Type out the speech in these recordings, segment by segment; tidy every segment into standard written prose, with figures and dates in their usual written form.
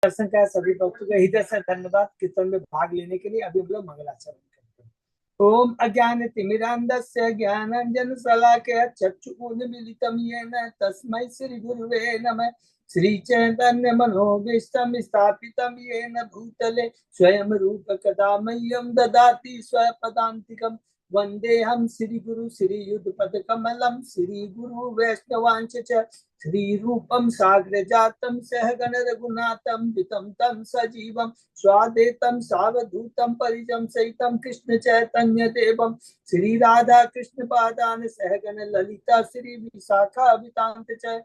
दर्शन का सभी भक्तों का हृदय से धन्यवाद। कीर्तन में भाग लेने के लिए अभी हम लोग मंगलाचरण करते हैं। ओम अज्ञान तिमिरांधस्य ज्ञानांजन शलाकया चक्षुरुन्मीलितं येन तस्मै श्री गुरुवे नमः। श्री चैतन्य मनोभीष्टं स्थापितं येन भूतले स्वयं रूप कदा मह्यं ददाति स्वपदान्तिकम्। वन्देऽहं श्री गुरु श्री युगपद कमलं श्री गुरु वैष्णवांश च श्री रूपम साग्र जातम सहगण रघुनाथम वितम तम सजीवम स्वादेतम सावधूतम परिजम सहितम कृष्ण चैतन्य देवम श्री राधा कृष्ण पादान सहगण ललिता श्री विशाखा वितांत च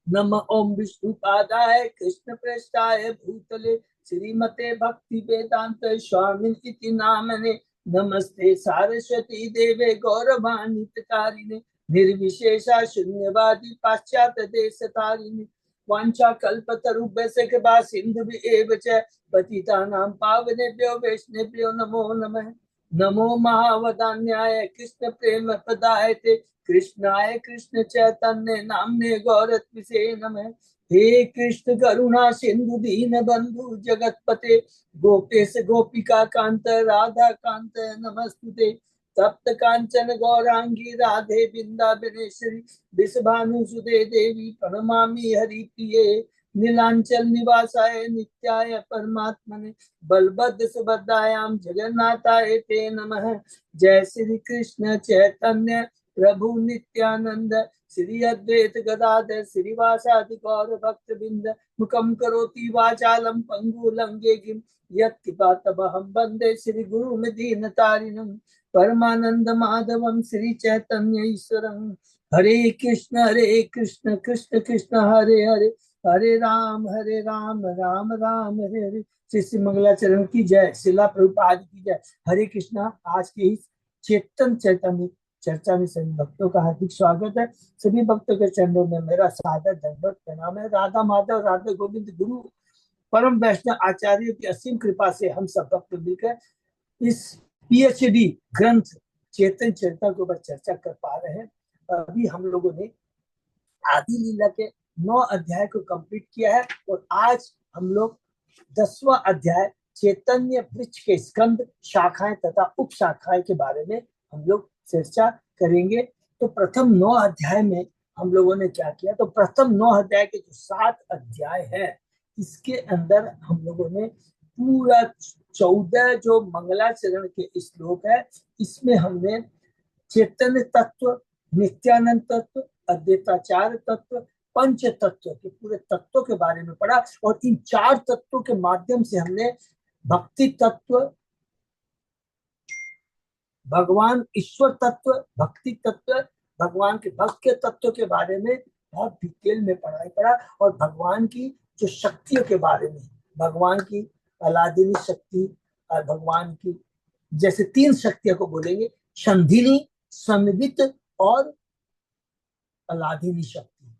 नम ओम विष्णु पादाय कृष्ण प्रेष्ठाय भूतले श्रीमते भक्ति वेदांत स्वामी इति नामने नमस्ते सारस्वती देवे गौरवाणी कारिणे निर्विशेषा शून्यवादी पाश्चात्य देश तारिणी वांछा कल्पतरुभ्यस्य कृपा सिंधु एव च पतितानां पावनेभ्यो वैष्णवेभ्यो नमो नमः। नमो महावदान्याय कृष्ण प्रेम प्रदायते कृष्णाय कृष्ण चैतन्य नामने गौरत्विषे नमः। हे कृष्ण करुणा सिंधु दीन बंधु जगतपते गोपेश गोपिका कांत राधा कांत नमस्तुते। तप्त कांचन गौरांगी राधे बिंदाबनेश्वरी विषभानुसुते देवी प्रणमामि हरिप्रिये। नीलांचल निवासाय नित्याय परमात्मने बलभद्र सुभद्रायां जगन्नाथाय ते नमः। जय श्री कृष्ण चैतन्य प्रभु नित्यानंद श्री अद्वैत गदाधर श्रीवासादि गौर भक्त बिंद मुखम करोति वाचालम पंगु लंघेगिम यत्किपातमहं वन्दे श्री गुरु दीनतारिणं परमानंद माधवम श्री चैतन्य ईश्वरं। हरे कृष्ण कृष्ण कृष्ण हरे हरे हरे राम राम राम हरे हरे। श्री मंगलाचरण की जय। शिला प्रभुपाद की जय। हरे कृष्णा। आज के इस चेतन चैतन्य चर्चा में सभी भक्तों का हार्दिक स्वागत है। सभी भक्तों के चरणों में मेरा सादर दंडवत प्रणाम है। राधा माधव राधा गोविंद गुरु परम वैष्णव आचार्यों की असीम कृपा से हम सब भक्त मिलकर इस पीएचडी ग्रंथ चेतन चरिता के ऊपर चर्चा कर पा रहे हैं। अभी हम लोगों ने आदि लीला के 9 अध्याय को कंप्लीट किया है और आज हम लोग 10वां अध्याय चैतन्य वृक्ष के स्कंद शाखाएं तथा उप शाखाएं के बारे में हम लोग चर्चा करेंगे। तो प्रथम 9 अध्याय में हम लोगों ने क्या किया, तो प्रथम 9 अध्याय के जो 7 अध्याय है इसके अंदर हम लोगों ने पूरा 14 जो मंगलाचरण के श्लोक है इसमें हमने चैतन्य तत्व, नित्यानंद तत्व, अद्वैताचार्य तत्व, पंच तत्व के पूरे तत्वों के बारे में पढ़ा और इन 4 तत्वों के माध्यम से हमने भक्ति तत्व, भगवान ईश्वर तत्व, भक्ति तत्व, भगवान के भक्त के तत्व के बारे में बहुत डिटेल में पढ़ा और भगवान की जो शक्तियों के बारे में, भगवान की अलादीनी शक्ति और भगवान की जैसे 3 शक्तियों को बोलेंगे, संधिनी, समवित और अलादीनी शक्ति,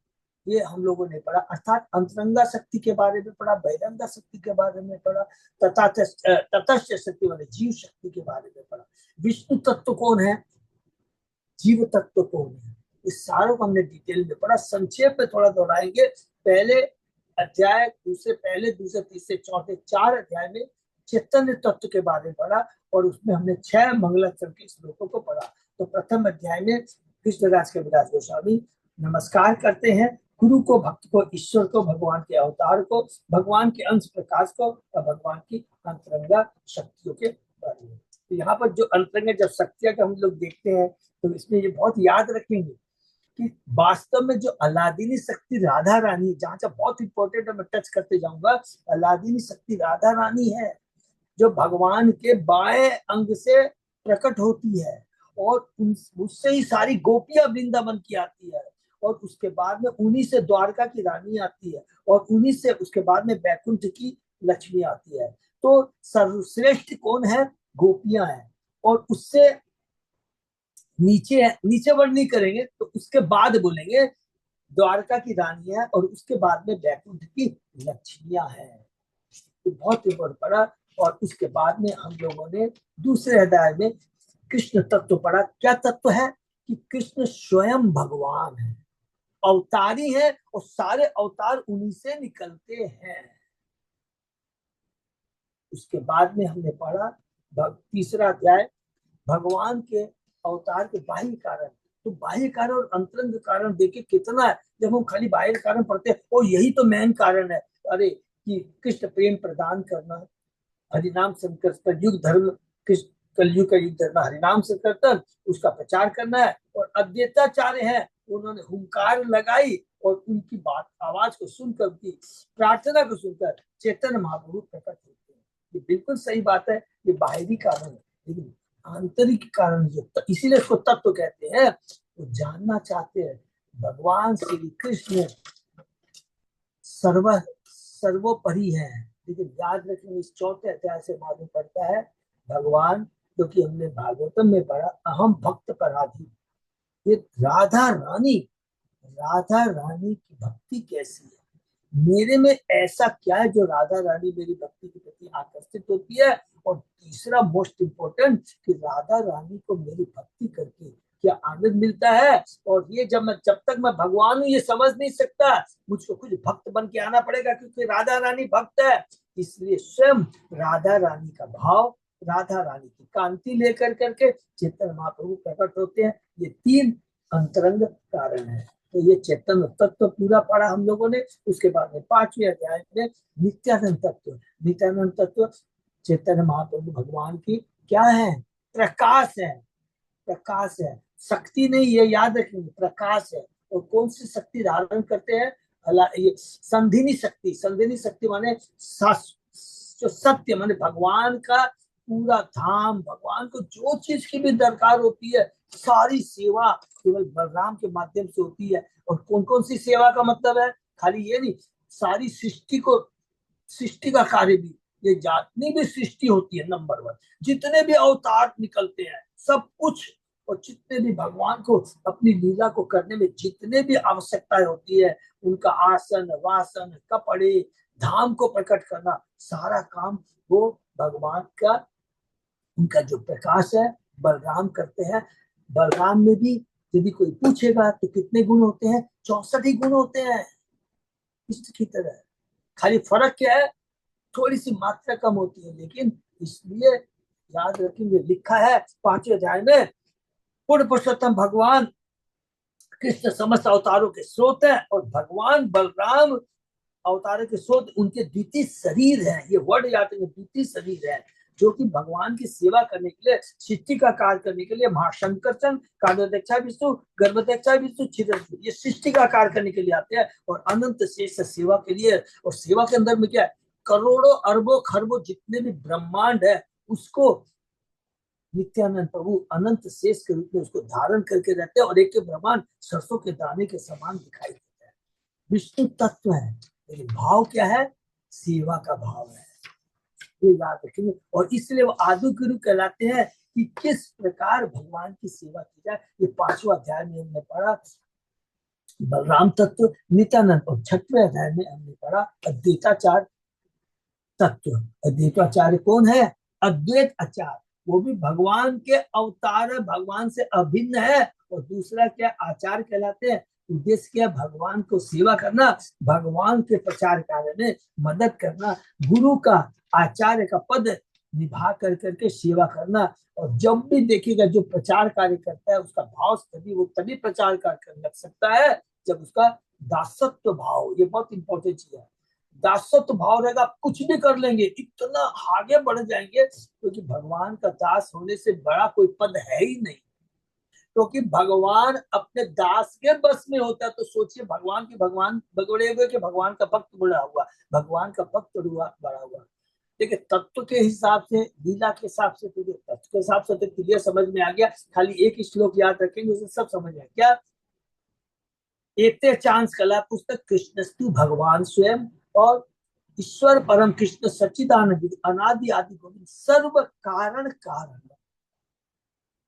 ये हम लोगों ने पढ़ा। अर्थात अंतरंगा शक्ति के बारे में पढ़ा, बहिरंगा शक्ति के बारे में पढ़ा, तटस्थ शक्ति वाले जीव शक्ति के बारे में पढ़ा। विष्णु तत्व कौन है, जीव तत्व कौन है, इस सारों को हमने डिटेल में पढ़ा। संक्षेप में थोड़ा दोहराएंगे। पहले अध्याय, पहले दूसरे तीसरे चौथे 4 अध्याय में चैतन्य तत्व के बारे में पढ़ा और उसमें हमने 6 मंगलाचरण के श्लोकों को पढ़ा। तो प्रथम अध्याय में कृष्णदास कविराज गोस्वामी नमस्कार करते हैं गुरु को, भक्त को, ईश्वर को, भगवान के अवतार को, भगवान के अंश प्रकाश को और भगवान की अंतरंगा शक्तियों के बारे में। तो यहाँ पर जो अंतरंगा जब शक्तियां का हम लोग देखते हैं तो इसमें ये बहुत याद रखेंगे कि वास्तव में जो अलादीनी शक्ति राधा रानी, जहां से बहुत इंपॉर्टेंट मैं टच करते जाऊंगा, अलादीनी शक्ति राधा रानी है जो भगवान के बाएं अंग से प्रकट होती है और उससे ही सारी गोपियां वृंदावन की आती है और उसके बाद में उन्हीं से द्वारका की रानी आती है और उन्हीं से उसके बाद में बैकुंठ की लक्ष्मी आती है। तो सर्वश्रेष्ठ कौन है, गोपियां हैं। और उससे नीचे वर्णन करेंगे तो उसके बाद बोलेंगे द्वारका की रानी है और उसके बाद में बैकुंठ की लक्ष्मियां हैं। तो बहुत इंपॉर्टेंट पढ़ा। और उसके बाद में हम लोगों ने दूसरे अध्याय में कृष्ण तत्व पढ़ा। क्या तत्व है कि कृष्ण स्वयं भगवान है, अवतारी है और सारे अवतार उन्हीं से निकलते हैं। उसके बाद में हमने पढ़ा तीसरा अध्याय भगवान के अवतार के बाह्य कारण। तो बाह्य कारण और अंतरंग कारण देखिए कितना है। जब हम खाली बाह्य कारण पढ़ते हैं और यही तो मेन कारण है, अरे कि कृष्ण प्रेम प्रदान करना, हरिनाम संकीर्तन, युग धर्म, कृष्ण कलयुग का युग धर्म हरिनाम संकीर्तन, उसका प्रचार करना है। और अद्वैताचार्य है, उन्होंने हुंकार लगाई और उनकी बात आवाज को सुनकर, उनकी प्रार्थना को सुनकर चैतन्य महाप्रभु प्रकट होते हैं। ये बिल्कुल सही बात है, ये बाहरी कारण है, लेकिन आंतरिक कारण जो इसीलिए इसको तत्व कहते हैं। वो जानना चाहते हैं भगवान श्री कृष्ण सर्वोपरि है। लेकिन याद रखें इस चौथे अध्याय से मालूम पड़ता है भगवान, क्योंकि हमने भागवतम में पढ़ा अहम भक्त पराधी, ये राधा रानी की भक्ति कैसी है, मेरे में ऐसा क्या है जो राधा रानी मेरी भक्ति के प्रति आकर्षित होती है। और तीसरा मोस्ट इम्पोर्टेंट कि राधा रानी को मेरी भक्ति करके क्या आनंद मिलता है। और ये जब तक मैं भगवान हूँ ये समझ नहीं सकता, मुझको कुछ भक्त बन के आना पड़ेगा, क्योंकि राधा रानी भक्त है। इसलिए स्वयं राधा रानी का भाव, राधा रानी की कांति लेकर करके चैतन्य महाप्रभु प्रकट होते हैं। ये तीन अंतरंग कारण है। तो ये चैतन्य तत्व पूरा पढ़ा हम लोगों ने। उसके बाद में 5वें अध्याय में नित्यानंद तत्व। नित्यानंद तत्व चैतन्य महाप्रभु भगवान की क्या है, प्रकाश है। प्रकाश है, शक्ति नहीं, ये याद रखेंगे, प्रकाश है। और कौन सी शक्ति धारण करते हैं, ये संधिनी शक्ति। संधिनी शक्ति माने जो सत्य, माने भगवान का पूरा धाम, भगवान को जो चीज की भी दरकार होती है सारी सेवा केवल बलराम के माध्यम से होती है। और कौन कौन सी सेवा का मतलब है, खाली ये नहीं, सारी सृष्टि का कार्य भी, ये जितनी भी सृष्टि होती है नंबर 1, जितने भी अवतार निकलते हैं सब कुछ, और जितने भी भगवान को अपनी लीला को करने में जितने भी आवश्यकताएं होती है, उनका आसन वासन कपड़े धाम को प्रकट करना, सारा काम वो भगवान का, उनका जो प्रकाश है बलराम करते हैं। बलराम में भी यदि कोई पूछेगा तो कितने गुण होते हैं, 64 ही गुण होते हैं इष्ट की तरह। खाली फर्क क्या है, थोड़ी सी मात्रा कम होती है। लेकिन इसलिए याद रखेंगे, लिखा है 5वें अध्याय में पूर्ण पुरुषोत्तम भगवान कृष्ण समस्त अवतारों के स्रोत है, और भगवान बलराम अवतारों के स्रोत उनके द्वितीय शरीर है। ये वर्ड याद रखेंगे, द्वितीय शरीर है, जो कि भगवान की सेवा करने के लिए, सृष्टि का कार्य करने के लिए, महाशंकरचंद कार्योदक्षा विष्णु गर्भदक्षा विष्णु छिद्र, ये सृष्टि का कार्य करने के लिए आते हैं। और अनंत शेष सेवा के लिए, और सेवा के अंदर में क्या है, करोड़ों अरबों खरबों जितने भी ब्रह्मांड है उसको नित्यानंद प्रभु अनंत शेष के रूप में उसको धारण करके रहते हैं। और एक ब्रह्मांड सरसों के दाने के समान दिखाई देता है। विष्णु तत्व है, लेकिन भाव क्या है, सेवा का भाव है, ये याद रखेंगे। और इसलिए वो आदि गुरु कहलाते हैं कि किस प्रकार भगवान की सेवा की जाए। ये 5वां अध्याय में हमने पढ़ा बलराम तत्व नित्यानंद, और 6वें अध्याय में हमने पढ़ा अद्वैताचार्य तत्व। अद्वैताचार्य कौन है, अद्वैत आचार्य, वो भी भगवान के अवतार है, भगवान से अभिन्न है। और दूसरा क्या, आचार्य कहलाते हैं। उद्देश्य क्या, भगवान को सेवा करना, भगवान के प्रचार कार्य में मदद करना, गुरु का आचार्य का पद निभा कर करके सेवा करना। और जब भी देखिएगा जो प्रचार कार्य करता है उसका भाव तभी, वो तभी प्रचार कार्य करने लग सकता है जब उसका दासत्व भाव, ये बहुत इंपॉर्टेंट चीज है, दासत्व भाव रहेगा, कुछ भी कर लेंगे, इतना आगे बढ़ जाएंगे, क्योंकि भगवान का दास होने से बड़ा कोई पद है ही नहीं। क्योंकि भगवान अपने दास के बस में होता है। तो सोचिए भगवान की, भगवान बगड़े हुए कि भगवान का भक्त बड़ा हुआ, भगवान का भक्त बड़ा हुआ। देखिए तत्व के हिसाब से, लीला के हिसाब से, तो तत्व के हिसाब से तो क्लियर समझ में आ गया। खाली एक श्लोक याद रखेंगे, उसे सब समझ में क्या, एते चांस कला पुस्तक कृष्णस्तु भगवान स्वयं, और ईश्वर परम कृष्ण सच्चिदानंद अनादि आदि गोविंद सर्व कारण कारण,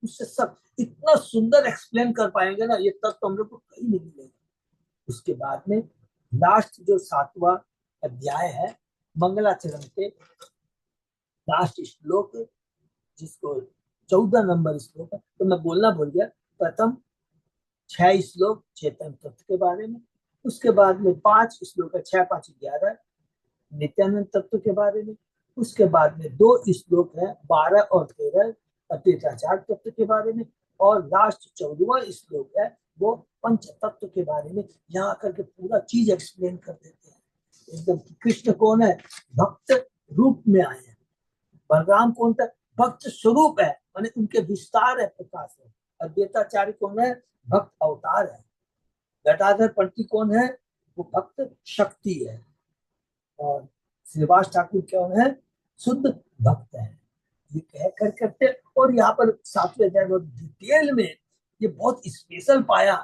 उससे सब इतना सुंदर एक्सप्लेन कर पाएंगे ना, ये तब तो हम लोग को कहीं नहीं मिलेगा। उसके बाद में लास्ट जो 7वां अध्याय है मंगलाचरण के लास्ट श्लोक, जिसको 14 नंबर श्लोक है, तो मैं बोलना भूल गया। प्रथम 6 श्लोक चेतन तत्व के बारे में, उसके बाद में 5 श्लोक है, 6 5 11 नित्यानंद तत्व के बारे में, उसके बाद में 2 श्लोक है 12 और 13 अद्वैताचार तत्व के बारे में, और लास्ट 14वां श्लोक है वो पंच तत्व के बारे में। यहाँ करके पूरा चीज एक्सप्लेन कर देते हैं एकदम। कृष्ण कौन है? भक्त रूप में आए हैं। बलराम कौन था? भक्त स्वरूप है, माने उनके विस्तार है, प्रकाश है। अद्वैताचार्य कौन है? भक्त अवतार है। गदाधर पंडित कौन है? वो भक्त शक्ति है। और श्रीवास ठाकुर कौन है? शुद्ध भक्त है। ये कह कर करते, और यहाँ पर 7वें अध्याय में डिटेल में ये बहुत स्पेशल पाया।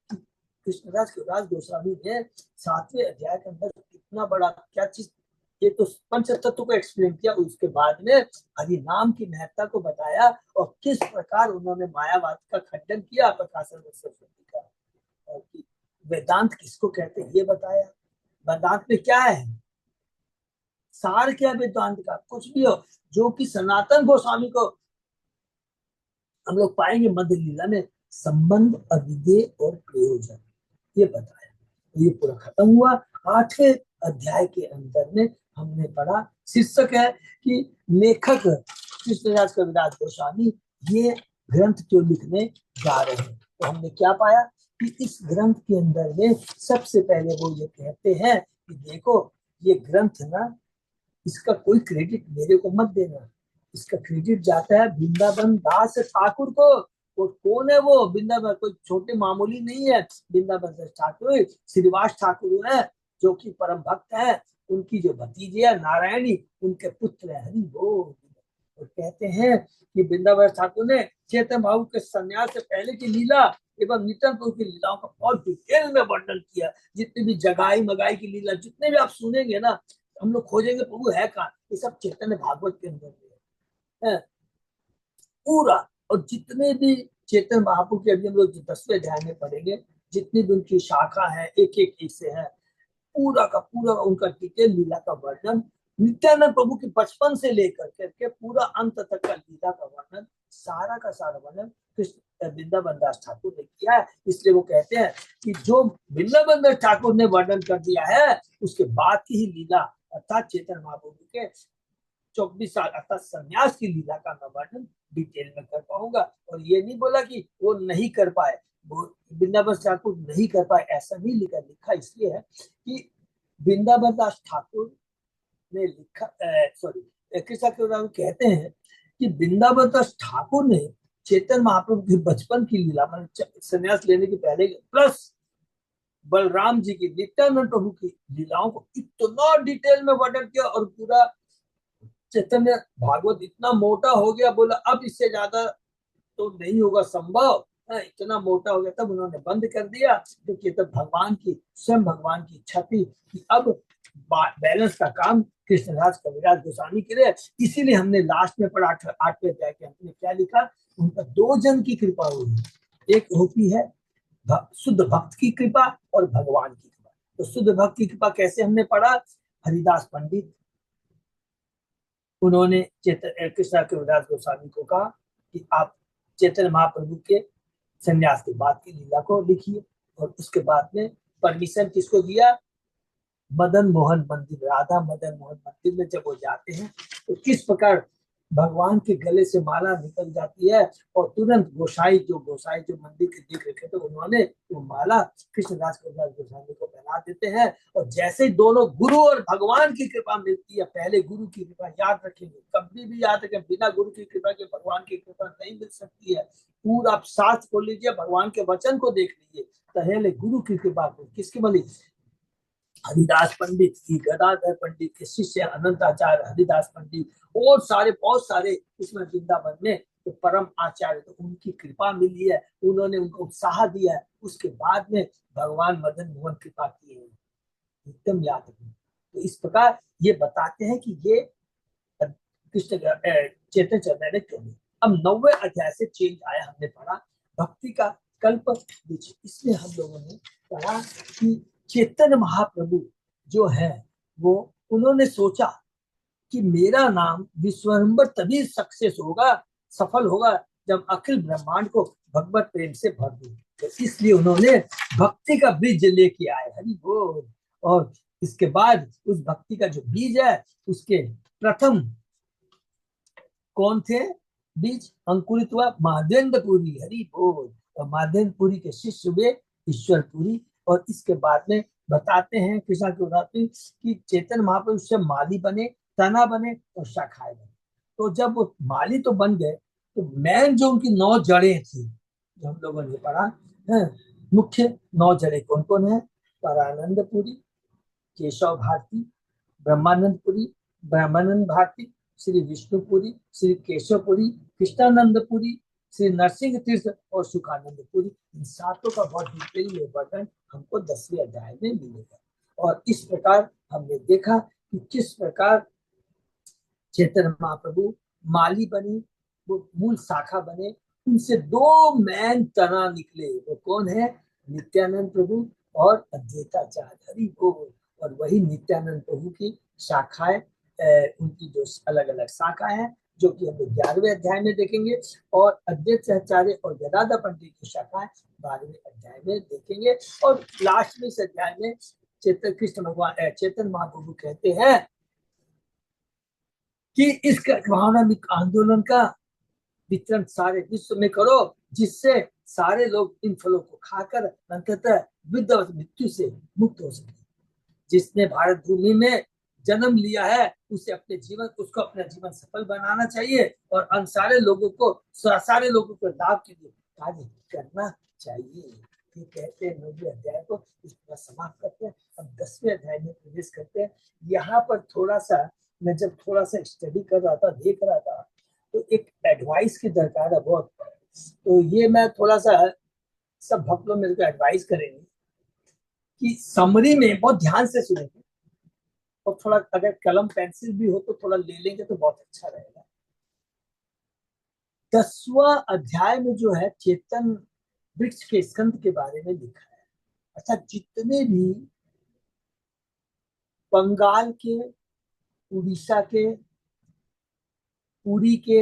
कृष्णदास कविराज गोस्वामी ने 7वें अध्याय के अंदर कितना बड़ा क्या चीज, ये तो पंच तत्व को एक्सप्लेन किया, उसके बाद में हरि नाम की महत्ता को बताया, और किस प्रकार उन्होंने मायावाद का खंडन किया प्रकाशन सरस्वती का, और वेदांत किसको कहते हैं ये बताया। वेदांत में क्या है, सार क्या वेदांत का, कुछ भी हो, जो कि सनातन गोस्वामी को हम लोग पाएंगे मध्य लीला में, संबंध, अविधेय और प्रयोजन, ये बताया। तो ये पूरा खत्म हुआ। 8वें अध्याय के अंदर में हमने पढ़ा, शीर्षक है कि लेखक कृष्णदास कविराज गोस्वामी ये ग्रंथ जो लिखने जा रहे हैं। तो हमने क्या पाया कि इस ग्रंथ के अंदर में सबसे पहले वो ये कहते हैं कि देखो ये ग्रंथ ना, इसका कोई क्रेडिट मेरे को मत देना, इसका क्रेडिट जाता है वृंदावन दास ठाकुर को। और कौन है वो? वृंदावन कोई छोटे मामूली नहीं है, वृंदावन दास ठाकुर श्रीवास ठाकुर है, जो कि परम भक्त है। उनकी जो भतीजी है नारायणी, उनके पुत्र है। हरि बोल। और कहते हैं कि वृंदावन ठाकुर ने चेतन बाबू के संन्यास से पहले की लीला एवं नित्यानंद की लीलाओं का बहुत डिटेल में वर्णन किया। जितनी भी जगाई मगाई की लीला, जितने भी आप सुनेंगे ना, हम लोग खोजेंगे प्रभु है कहाँ, ये सब चैतन्य भागवत के अंदर है पूरा। और जितने भी चेतन महाप्रभु के अभी हम लोग 10वें अध्याय में पढ़ेंगे, जितनी भी उनकी शाखा है, एक एक से है, पूरा का पूरा उनका डिटेल लीला का वर्णन, नित्यानंद प्रभु के बचपन से लेकर करके पूरा अंत तक का लीला का वर्णन, सारा का सारा वर्णन कृष्ण वृंदावन दास ठाकुर ने किया है। इसलिए वो कहते हैं कि जो वृंदावन दास ठाकुर ने वर्णन कर दिया है, उसके बाद की ही लीला अर्थात चेतन महाप्रभु के 24 साल अर्थात संन्यास की लीला का मैं वर्णन डिटेल में कर पाऊंगा। और ये नहीं बोला कि वो नहीं कर पाए, वो वृंदावन ठाकुर नहीं कर पाए, ऐसा नहीं लिखा इसलिए है कि वृंदावन दास ठाकुर ने लिखा, सॉरी कृष्ण कहते हैं कि वृंदावन दास ठाकुर ने चेतन महाप्रभु के बचपन की लीला, मतलब संन्यास लेने के पहले, प्लस बलराम जी की, नित्यानंद प्रभु की लीलाओं को इतना डिटेल में वर्णन किया। और पूरा चैतन्य भागवत इतना मोटा हो गया, बोला अब इससे ज्यादा तो नहीं होगा संभव, इतना मोटा हो गया। तब उन्होंने बंद कर दिया, क्योंकि तब भगवान की, स्वयं भगवान की इच्छा थी कि अब बैलेंस का काम कृष्णदास कविराज गोस्वामी के लिए। इसीलिए हमने लास्ट में पढ़ा 8वें अध्याय के अंत में क्या लिखा, उनका 2 जन की कृपा हुई, एक होती है शुद्ध भक्त की कृपा और भगवान की कृपा। तो शुद्ध भक्त की कृपा कैसे हमने पढ़ा, हरिदास पंडित, उन्होंने कृष्णा कविराज गोस्वामी को कहा कि आप चैतन्य महाप्रभु के संन्यास के बाद की लीला को लिखिए। और उसके बाद में परमिशन किसको दिया, मदन मोहन मंदिर, राधा मदन मोहन मंदिर में जब वो जाते हैं तो किस प्रकार भगवान के गले से माला निकल जाती है, और तुरंत गोसाई जो मंदिर के देख रखे थे, उन्होंने वो माला कृष्णदास कविराज गोस्वामी को पहना देते हैं। और जैसे ही दोनों गुरु और भगवान की कृपा मिलती है, पहले गुरु की कृपा याद रखेंगे, कभी भी याद रखें, बिना गुरु की कृपा के भगवान की कृपा नहीं मिल सकती है। पूरा आप शास्त्र खोल लीजिए, भगवान के वचन को देख लीजिए, पहले गुरु की कृपा को किसकी मिली, हरिदास पंडित की, गदाधर पंडित के शिष्य अनंताचार्य हरिदास पंडित, और सारे बहुत सारे इसमें वृंदावन में तो परम आचार्य, तो उनकी कृपा मिली है, उन्होंने उनको उत्साह दिया है। उसके बाद में भगवान मदन मोहन कृपा किए हैं, एकदम याद रखें। तो इस प्रकार ये बताते हैं कि ये कृष्ण चैतन्य चैतन्य क्यों नहीं। अब 9वें अध्याय से चेंज आया, हमने पढ़ा भक्ति का कल्प बीच। इसमें हम लोगों ने पढ़ा कि चैतन्य महाप्रभु जो है वो, उन्होंने सोचा कि मेरा नाम विश्वम्बर तभी सक्सेस होगा, सफल होगा, जब अखिल ब्रह्मांड को भगवत प्रेम से भर दूं। तो इसलिए उन्होंने भक्ति का बीज लेके आए, हरि बोल। और इसके बाद उस भक्ति का जो बीज है, उसके प्रथम कौन थे? बीज अंकुरित हुआ माधवेंद्रपुरी, हरि बोल। और माधवेंद्रपुरी के शिष्य हुए ईश्वरपुरी। और इसके बाद में बताते हैं कृष्ण के उदाहरण कि चैतन्य महाप्रभु से माली बने, तना बने और शाखाएं बने। तो जब वो माली तो बन गए, तो मेन जो उनकी 9 जड़ें थी, जो हम लोगों ने पढ़ा है, मुख्य 9 जड़ें कौन कौन है? परानंदपुरी, केशव भारती, ब्रह्मानंदपुरी, ब्रह्मानंद भारती, श्री विष्णुपुरी, श्री केशवपुरी, कृष्णानंदपुरी, श्री नरसिंह तीर्थ और सुखानंदपुरी। इन सातों का बहुत डिटेल में वर्णन हमको 10वें अध्याय में मिलेगा। और इस प्रकार हमने देखा कि किस प्रकार चैतन्य महाप्रभु माली बनी, वो मूल शाखा बने। उनसे 2 मैन तना निकले, वो कौन है? नित्यानंद प्रभु और अद्वैताचार्य, हरि बोल। और वही नित्यानंद प्रभु की शाखाएं, उनकी जो अलग अलग शाखा है, जो कि हम 11वें अध्याय में देखेंगे। और अद्वैताचार्य और गदाधर पंडित की शाखाएं 12वें अध्याय में देखेंगे। और लास्ट में इस अध्याय में चैतन्य कृष्ण भगवान चैतन्य महाप्रभु कहते हैं कि इस भावनात्मक आंदोलन का वितरण सारे विश्व में करो, जिससे सारे लोग इन फलों को खाकर अंततः विद्वत मृत्यु से मुक्त हो सके। जिसने भारत भूमि में जन्म लिया है, उसे उसको अपना जीवन सफल बनाना चाहिए और अन सारे लोगों को लाभ के लिए कार्य करना चाहिए। ये कहते हैं 9वें अध्याय को इस तरह समाप्त करते हैं। अब 10वें अध्याय में प्रवेश करते हैं। यहाँ पर थोड़ा सा मैं जब थोड़ा सा स्टडी कर रहा था, देख रहा था, तो एक एडवाइस की दरकार है बहुत। तो ये मैं थोड़ा सा, सब भक्त लोग मेरे को एडवाइस करेंगे कि समरी में बहुत ध्यान से सुनेंगे, और थोड़ा अगर कलम पेंसिल भी हो तो थोड़ा ले लेंगे तो बहुत अच्छा रहेगा। 10वां अध्याय में जो है चेतन वृक्ष के स्कंद के बारे में लिखा है। अच्छा, जितने भी बंगाल के, उड़ीसा के, पुरी के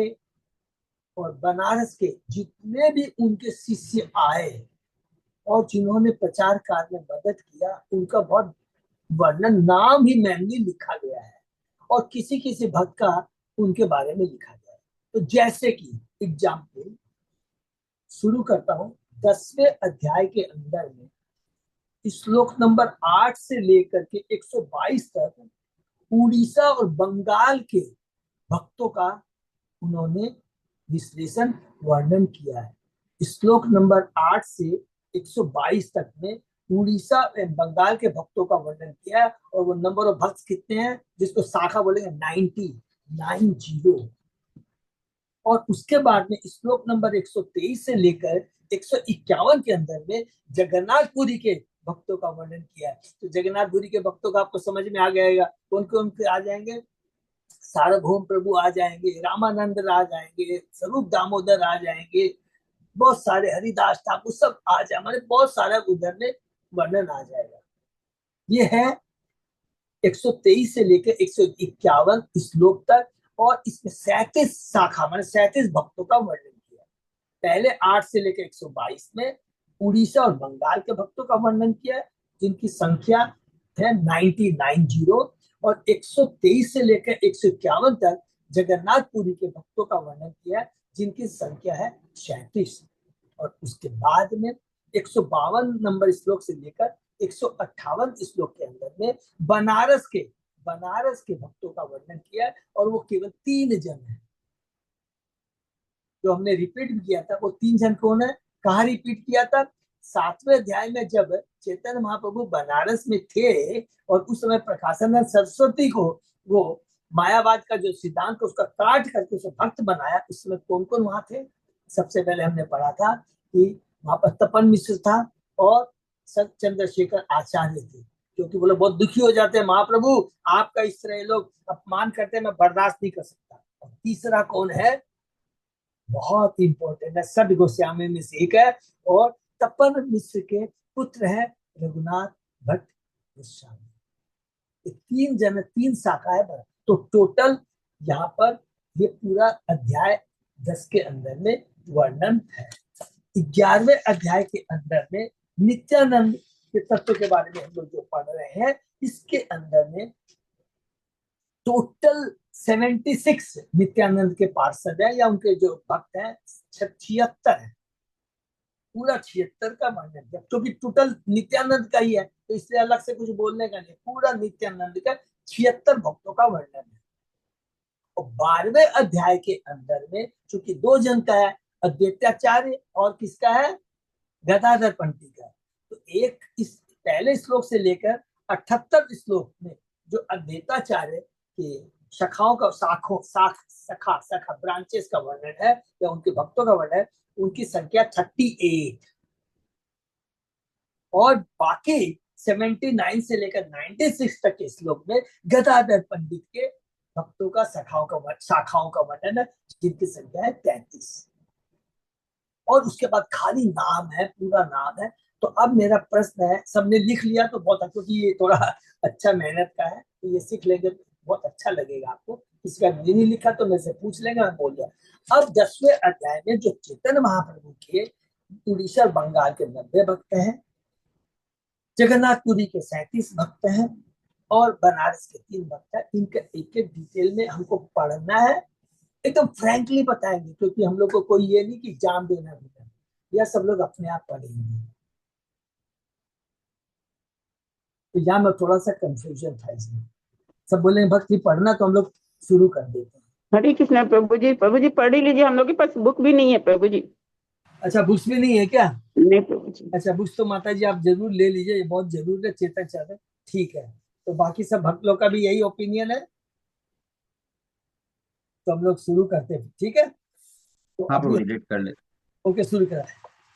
और बनारस के जितने भी उनके शिष्य आए और जिन्होंने प्रचार कार्य में मदद किया, उनका बहुत वर्णन नाम ही मैनली लिखा गया है। और किसी किसी भक्त का उनके बारे में लिखा गया है। तो जैसे कि एग्जाम्पल शुरू करता हूं, 10वें अध्याय के अंदर में श्लोक नंबर 8 से लेकर के 122 तक उड़ीसा और बंगाल के भक्तों का उन्होंने विश्लेषण वर्णन किया है। श्लोक नंबर 8 से 122 तक में उड़ीसा एवं बंगाल के भक्तों का वर्णन किया है। और वो नंबर ऑफ भक्त कितने हैं, जिसको शाखा बोलेंगे 90। और उसके बाद में श्लोक नंबर 123 से लेकर 151 के अंदर में जगन्नाथपुरी के भक्तों का वर्णन किया है। तो जगन्नाथपुरी के भक्तों का आपको समझ में आ गएगा कौन कौन आ जाएंगे। सार्वभौम प्रभु आ जाएंगे, रामानंद आ जाएंगे, स्वरूप दामोदर आ जाएंगे, बहुत सारे हरिदास ठाकुर सब आ जाए, हमारे बहुत सारा उधर में वर्णन आ जाएगा। ये है 123 से लेकर 151 श्लोक तक। और इसमें 37 शाखा माने 37 भक्तों का वर्णन किया। पहले 8 से लेकर 122 में उड़ीसा और बंगाल के भक्तों का वर्णन किया, जिनकी संख्या है 90। और 123 से लेकर 151 तक जगन्नाथपुरी के भक्तों का वर्णन किया, जिनकी संख्या है 36। और उसके बाद में 152 नंबर श्लोक से लेकर 158 श्लोक के अंदर में बनारस के भक्तों का वर्णन किया। और वो केवल 3 जन है। जो हमने रिपीट भी किया था, वो 3 जन कौन है, कहा रिपीट किया था? 7वें अध्याय में जब चैतन्य महाप्रभु बनारस में थे और उस समय प्रकाशानंद सरस्वती को वो मायावाद का जो सिद्धांत उसका काट करके उसे भक्त बनाया, उस समय कौन कौन वहां थे? सबसे पहले हमने पढ़ा था कि वहां पर तपन मिश्र था और सत चंद्रशेखर आचार्य थे, क्योंकि वो लोग बहुत दुखी हो जाते हैं, महाप्रभु आपका इस तरह लोग अपमान करते हैं, मैं बर्दाश्त नहीं कर सकता। और तीसरा कौन है, बहुत इंपॉर्टेंट है, सद गोस्वामी में से एक है और तपन मिश्र के पुत्र है रघुनाथ भट्ट गोस्वामी। 3 जन, 3 शाखा है। तो टोटल यहाँ पर ये पूरा अध्याय 10 के अंदर में वर्णन है। 11वें अध्याय के अंदर में नित्यानंद के तत्व के बारे में हम लोग जो पढ़ रहे हैं, इसके अंदर में टोटल 76 नित्यानंद के पार्षद है या उनके जो भक्त हैं 76 है, पूरा 76 का वर्णन है, क्योंकि टोटल नित्यानंद का ही है तो इसलिए अलग से कुछ बोलने का नहीं, पूरा नित्यानंद का 76 भक्तों का वर्णन है। और 12वें अध्याय के अंदर में चूंकि दो जन का है, अद्वैताचार्य और किसका है, गदाधर पंडित का। तो एक इस पहले श्लोक से लेकर 78 श्लोक में जो अद्वैताचार्य के शाखाओं का शाखा ब्रांचेस का वर्णन है या उनके भक्तों का वर्णन है, उनकी संख्या 38। और बाकी 79 से लेकर 96 तक के श्लोक में गदाधर पंडित के भक्तों का शाखाओं का वर्णन है, जिनकी संख्या है 33। और उसके बाद खाली नाम है, पूरा नाम है। तो अब मेरा प्रश्न है, सबने लिख लिया तो बहुत अच्छा, क्योंकि ये थोड़ा अच्छा मेहनत का है, तो ये सीख लेंगे तो बहुत अच्छा लगेगा आपको। किसी का नहीं लिखा तो मेरे से पूछ लेंगे, मैं बोल दिया। अब 10वें अध्याय में जो चैतन्य महाप्रभु के उड़ीसा बंगाल के 90 भक्त हैं, जगन्नाथपुरी के 37 भक्त हैं और बनारस के 3 भक्त हैं। इनका एक एक डिटेल में हमको पढ़ना है, एकदम फ्रैंकली बताएंगे, क्योंकि हम लोग को कोई ये नहीं कि एग्जाम देना भी है, यह सब लोग अपने आप पढ़ेंगे। तो यहाँ में थोड़ा सा कंफ्यूजन था इसमें, सब बोले भक्ति पढ़ना, तो हम लोग शुरू कर देते हैं। हरे कृष्णा प्रभु जी पढ़ ही लीजिए, हम लोग के पास बुक भी नहीं है प्रभु जी। अच्छा, बुक्स भी नहीं है क्या? नहीं प्रभु जी। अच्छा, बुक्स तो माता जी आप जरूर ले लीजिए, ये बहुत जरूर है चेतन चाहते। ठीक है, तो बाकी सब भक्त लोग का भी यही ओपिनियन है, तो हम लोग शुरू करते हैं, ठीक है? तो हाँ प्रभु जी, लेट कर ले। ओके, शुरू करा।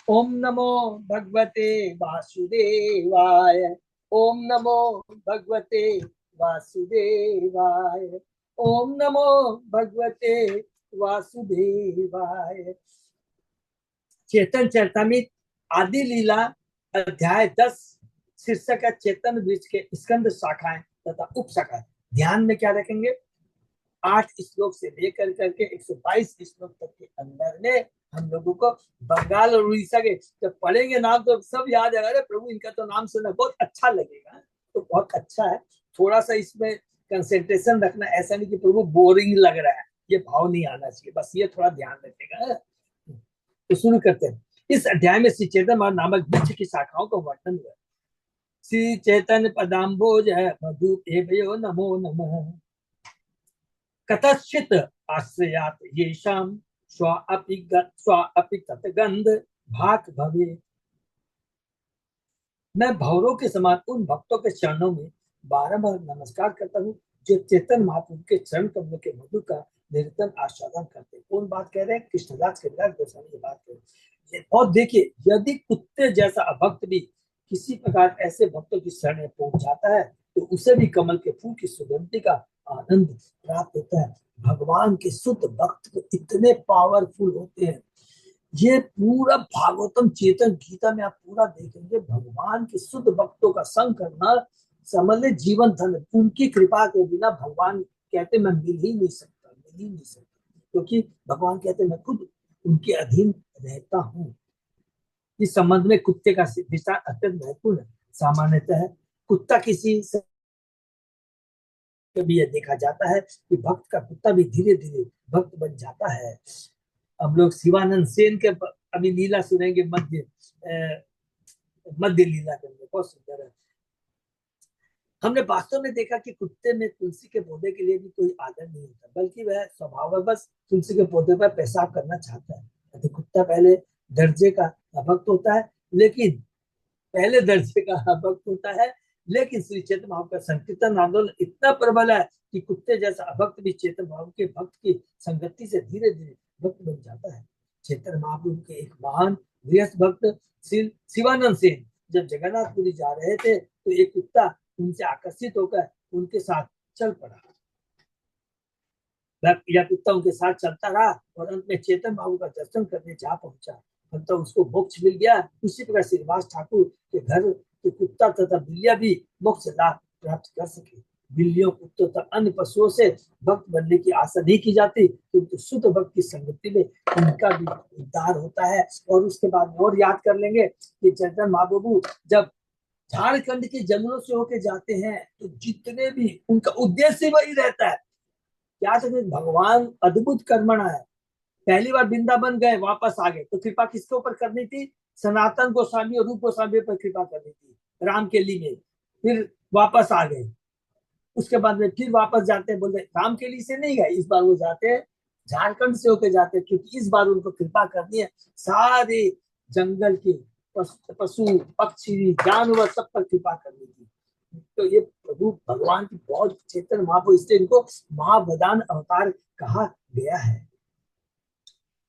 ओम नमो भगवते वासुदेवाय, ओम नमो भगवते वासुदेवाय, ओम नमो भगवते वासुदेवाय। चेतन चरितामृत आदि लीला अध्याय 10 शीर्षक है चेतन वृक्ष के स्कंद शाखाएं तथा उप शाखाएं। ध्यान में क्या रखेंगे, 8 श्लोक से लेकर करके 122 श्लोक तक के अंदर में हम लोगों को बंगाल और उड़ीसा के जब पढ़ेंगे नाम तो सब याद आएगा, अरे प्रभु इनका तो नाम सुना, बहुत अच्छा लगेगा। तो बहुत अच्छा है, थोड़ा सा इसमें कंसेंट्रेशन रखना, ऐसा नहीं कि प्रभु बोरिंग लग रहा है, ये भाव नहीं आना चाहिए, बस ये थोड़ा ध्यान रखेगा। तो शुरू करते हैं। इस अध्याय में श्री चैतन्य नामक वृक्ष की शाखाओं का वर्णन हुआ। श्री चैतन्य पदाम्बोज मधु एवयो नमो नमः, कथचित आश्रयात येषां स्वापि तत्गंध भाक भवे। मैं भौरों के समान उन भक्तों के चरणों में बारंबार नमस्कार करता हूँ जो चेतन महाप्रभु के चरण कमलों के मधु का निरंतर आस्वादन करते हैं। कौन बात कह रहे हैं? कृष्णदास कविराज गोस्वामी ये बात कह रहे हैं। और देखिए, यदि कुत्ते जैसा अभक्त भी किसी प्रकार ऐसे भक्तों की शरण में पहुंच जाता है तो उसे भी कमल के फूल की सुगंधि का आनंद प्राप्त होता है। भगवान के शुद्ध भक्त को इतने पावरफुल होते हैं। ये पूरा भागवतम चेतन गीता में आप पूरा देखेंगे, भगवान के शुद्ध भक्तों का संग करना समझ ले जीवन धन। उनकी कृपा के बिना भगवान कहते मैं मिल ही नहीं सकता, क्योंकि भगवान कहते मैं खुद उनके अधीन रहता हूँ। इस संबंध में कुत्ते का विचार अत्यंत महत्वपूर्ण है। सामान्यतः कुत्ता किसी भी यह देखा जाता है कि भक्त का कुत्ता भी धीरे धीरे भक्त बन जाता है। हम लोग शिवानंद सेन के अभी लीला सुनेंगे, मध्य लीला के अंदर बहुत सुंदर है। हमने वास्तव में देखा कि कुत्ते में तुलसी के पौधे के लिए भी कोई आदर नहीं होता, बल्कि वह स्वभाव बस तुलसी के पौधे पर पेशाब करना चाहता है। तो कुत्ता पहले दर्जे का भक्त होता है, लेकिन श्री चैतन्य महाप्रभु का संकीर्तन आंदोलन इतना प्रबल है कि कुत्ते जैसा अभक्त भी चेतन महाप्रभु के भक्त की संगति से धीरे धीरे भक्त बन जाता है। चैतन्य महाप्रभु के एक महान गृहस्थ भक्त शिवानंद सेन जब जगन्नाथपुरी जा रहे थे तो एक कुत्ता उनसे आकर्षित होकर उनके साथ चल पड़ा। यह कुत्ता उनके साथ चलता रहा और अंत में चेतन महाप्रभु का दर्शन करने जा पहुंचा, तो उसको मोक्ष मिल गया। उसी प्रकार श्रीनिवास ठाकुर के घर के कुत्ता तथा बिल्लियां भी मोक्ष लाभ प्राप्त कर सके। बिल्लियों, कुत्तों तथा अन्य पशुओं से भक्त बनने की आशा नहीं की जाती, किंतु शुद्ध भक्त की संगति में इनका भी उद्धार होता है। और उसके बाद और याद कर लेंगे कि चैतन्य महाप्रभु जब झारखंड के जंगलों से होके जाते हैं तो जितने भी उनका उद्देश्य वही रहता है, क्या तो भगवान अद्भुत कर्मणा है। पहली बार वृंदावन गए, वापस आ गए, तो कृपा किसके ऊपर करनी थी? सनातन गोस्वामी और रूप गोस्वामी पर कृपा करनी थी, राम के लिए। फिर वापस आ गए, उसके बाद में फिर वापस जाते हैं, बोलते राम के लिए से नहीं गए, इस बार वो जाते हैं झारखंड से होके जाते हैं, क्योंकि इस बार उनको कृपा करनी है। सारे जंगल के पशु पक्षी जानवर सब पर कृपा करनी थी। तो ये प्रभु भगवान की बहुत चेतन महाप्रभु, इसलिए इनको महावदान अवतार कहा गया है।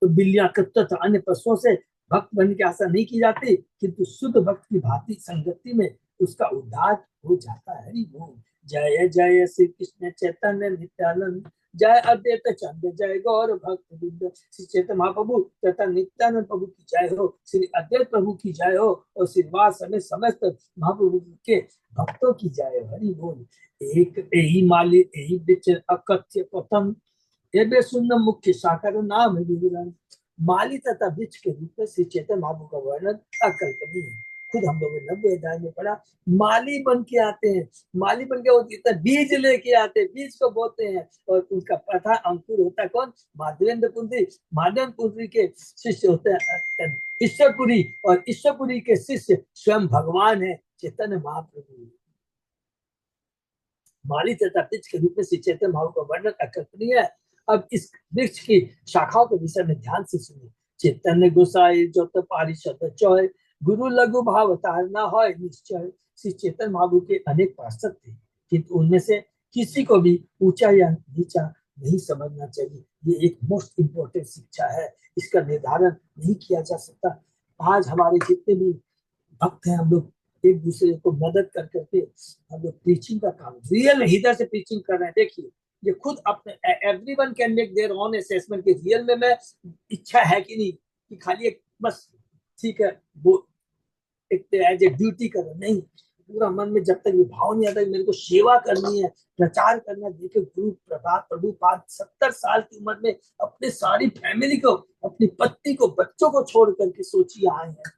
तो बिल्लियां कुत्ते तथा अन्य पशुओं से भक्त बनने की आशा नहीं की जाती, किंतु शुद्ध भक्त की भांति संगति में उसका उद्धार हो जाता है। हरि बोल। जय जय श्री कृष्ण चैतन्य नित्यानंद, जय अद्वैत चंद्र, जय गौर भक्त वृंद। श्री चैतन्य महाप्रभु तथा नित्यानंद प्रभु की जय हो, श्री अद्वैत प्रभु की जय हो, और श्रीवास समेत समस्त महाप्रभु के भक्तों की जय हो। हरि बोल। एक यही माली यही वृक्ष अकथ्य प्रथम, ये भी सुंदर मुख्य शाखा नाम है विवरण। माली तथा वृक्ष के रूप में श्री चैतन्य महाप्रभु का वर्णन अकल्पनीय है। खुद हम लोगों ने 90 अध्याय में पढ़ा, माली बन के आते हैं। माली बन के वो इतना बीज लेके आते हैं, बीज को बोते हैं, और उनका प्रथा अंकुर होता है कौन? माधवेंद्र पुंत्री। माधवेंद्र पुंत्री के शिष्य होते हैं ईश्वरपुरी, और ईश्वरपुरी के शिष्य स्वयं भगवान है चैतन्य महाप्रभु। माली तथा वृक्ष के रूप में श्री चैतन्य महाप्रभु का वर्णन अकल्पनीय है। अब इस वृक्ष की शाखाओं के विषय में ध्यान से सुनिए। चैतन्य गोसाई जो तो पारिषद चौय, गुरु लघु भाव तारना हो निश्चय। श्री चैतन्य महाप्रभु के अनेक पार्षद थे, किंतु उनमें से किसी को भी ऊंचा या नीचा नहीं समझना चाहिए। ये एक मोस्ट इम्पोर्टेंट शिक्षा है, इसका निर्धारण नहीं किया जा सकता। आज हमारे जितने भी भक्त हैं, हम लोग एक दूसरे को मदद कर करके हम लोग प्रीचिंग का काम रियल हृदय से प्रीचिंग कर रहे हैं। देखिए, ये खुद अपने everyone can make their own assessment कि रियल में मैं इच्छा है कि नहीं, कि खाली एक बस ठीक है वो एक एज ए ड्यूटी कर रहा, नहीं। पूरा मन में जब तक ये भाव नहीं आता कि मेरे को सेवा करनी है, प्रचार करना है। देखिए गुरु प्रभात प्रभुपाद 70 साल की उम्र में अपने सारी फैमिली को, अपनी पत्नी को, बच्चों को छोड़ करके सोचिए आए हैं।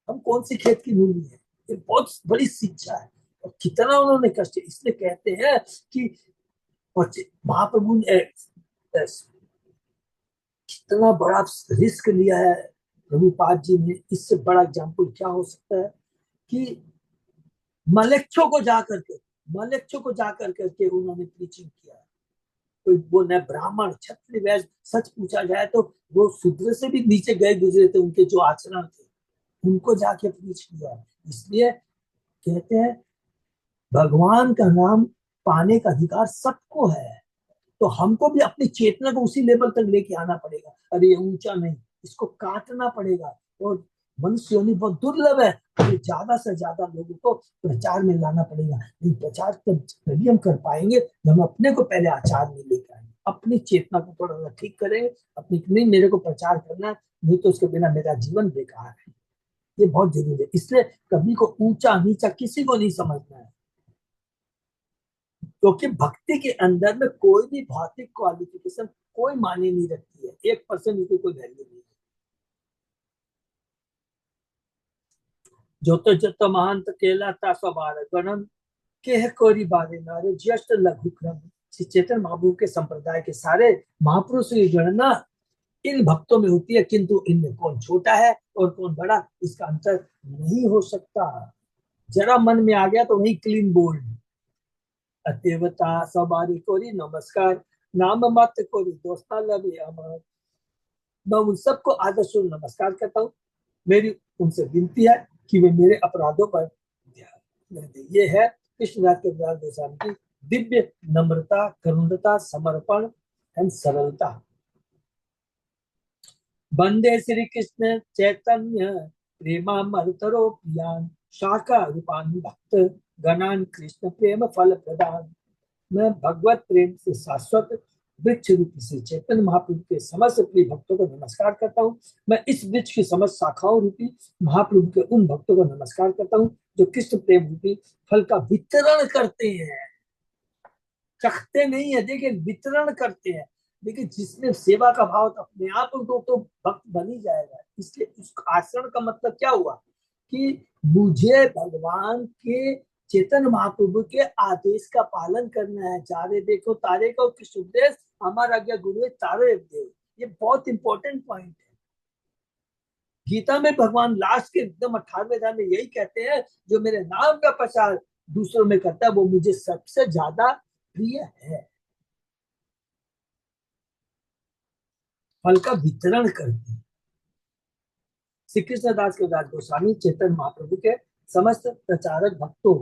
हम कौन सी खेत की मूली है? ये बहुत बड़ी शिक्षा है, और कितना उन्होंने कष्ट। इसलिए कहते हैं कि महाप्रभु ने कितना बड़ा रिस्क लिया है प्रभुपाद जी ने। इससे बड़ा एग्जाम्पल क्या हो सकता है कि मलेच्छों को जाकर करके उन्होंने प्रीचिंग किया। कोई वो न ब्राह्मण क्षत्रिय वैश्य, सच पूछा जाए तो वो शूद्र से भी नीचे गए गुजरे थे, उनके जो आचरण थे उनको जाके प्रीच किया। इसलिए कहते हैं भगवान का नाम पाने का अधिकार सबको है, तो हमको भी अपनी चेतना को उसी लेवल तक लेके आना पड़ेगा। अरे ये ऊंचा नहीं, इसको काटना पड़ेगा। और मनुष्य योनि बहुत दुर्लभ है, तो ज्यादा से ज्यादा लोगों को प्रचार में लाना पड़ेगा। नहीं, प्रचार तभी हम कर पाएंगे जब हम अपने को पहले आचार में लेकर आएंगे, अपनी चेतना को थोड़ा सा ठीक करेंगे। अपनी नहीं मेरे को प्रचार करना है, नहीं तो उसके बिना मेरा जीवन बेकार है। ये बहुत जरूरी है। इसलिए कभी को ऊंचा नीचा किसी को नहीं समझना है, क्योंकि भक्ति के अंदर में कोई भी भौतिक क्वालिफिकेशन कोई मायने नहीं रखती है। 1% उसकी कोई वैल्यू नहीं है। जो तो महांत केलाता सवार गणन के कोरी बारे नारे ज्येष्ठ लघु क्रम। श्री चैतन्य महाप्रभु के संप्रदाय के सारे महापुरुष की गणना इन भक्तों में होती है, किंतु इनमें कौन छोटा है और कौन बड़ा, इसका अंतर नहीं हो सकता। जरा मन में आ गया तो वही क्लीन बोल्ड देवता सवारी कोरी नमस्कार, नाम मत कोरी दोस्ता लगे अमर। मैं उन सबको आदर से नमस्कार करता हूँ। मेरी उनसे विनती है कि वे मेरे अपराधों पर ध्यान दें। ये है कृष्णदास के गोस्वामी की दिव्य नम्रता, करुणता, समर्पण एंड सरलता। वंदे श्री कृष्ण चैतन्य प्रेमामृतरो प्रियान, शाखा रूपान भक्त गणान कृष्ण प्रेम फल प्रदान। मैं भगवत प्रेम से शाश्वत वृक्ष रूपी श्री चैतन्य महाप्रभु के समस्त प्रिय भक्तों को नमस्कार करता हूँ। मैं इस वृक्ष की समस्त शाखाओं रूपी महाप्रभु के उन भक्तों को नमस्कार करता हूँ जो कृष्ण प्रेम रूपी फल का वितरण करते हैं, चखते नहीं है। देखिए, वितरण करते हैं। देखिए, जिसमें सेवा का भाव तो अपने आप उनको तो भक्त बन ही जाएगा। इसलिए उस आचरण का मतलब क्या हुआ कि मुझे भगवान के चेतन महाप्रभु के आदेश का पालन करना है। चारे देखो तारे का किस उपदेश, हमारा आज्ञा गुरु है तारे देव। ये बहुत इंपॉर्टेंट पॉइंट है। गीता में भगवान लास्ट के एकदम 18वें अध्याय में यही कहते हैं, जो मेरे नाम का प्रचार दूसरों में करता है वो मुझे सबसे ज्यादा प्रिय है। फल का वितरण करते हैं। श्री कृष्णदास के दास गोस्वामी चेतन महाप्रभु के समस्त प्रचारक भक्तों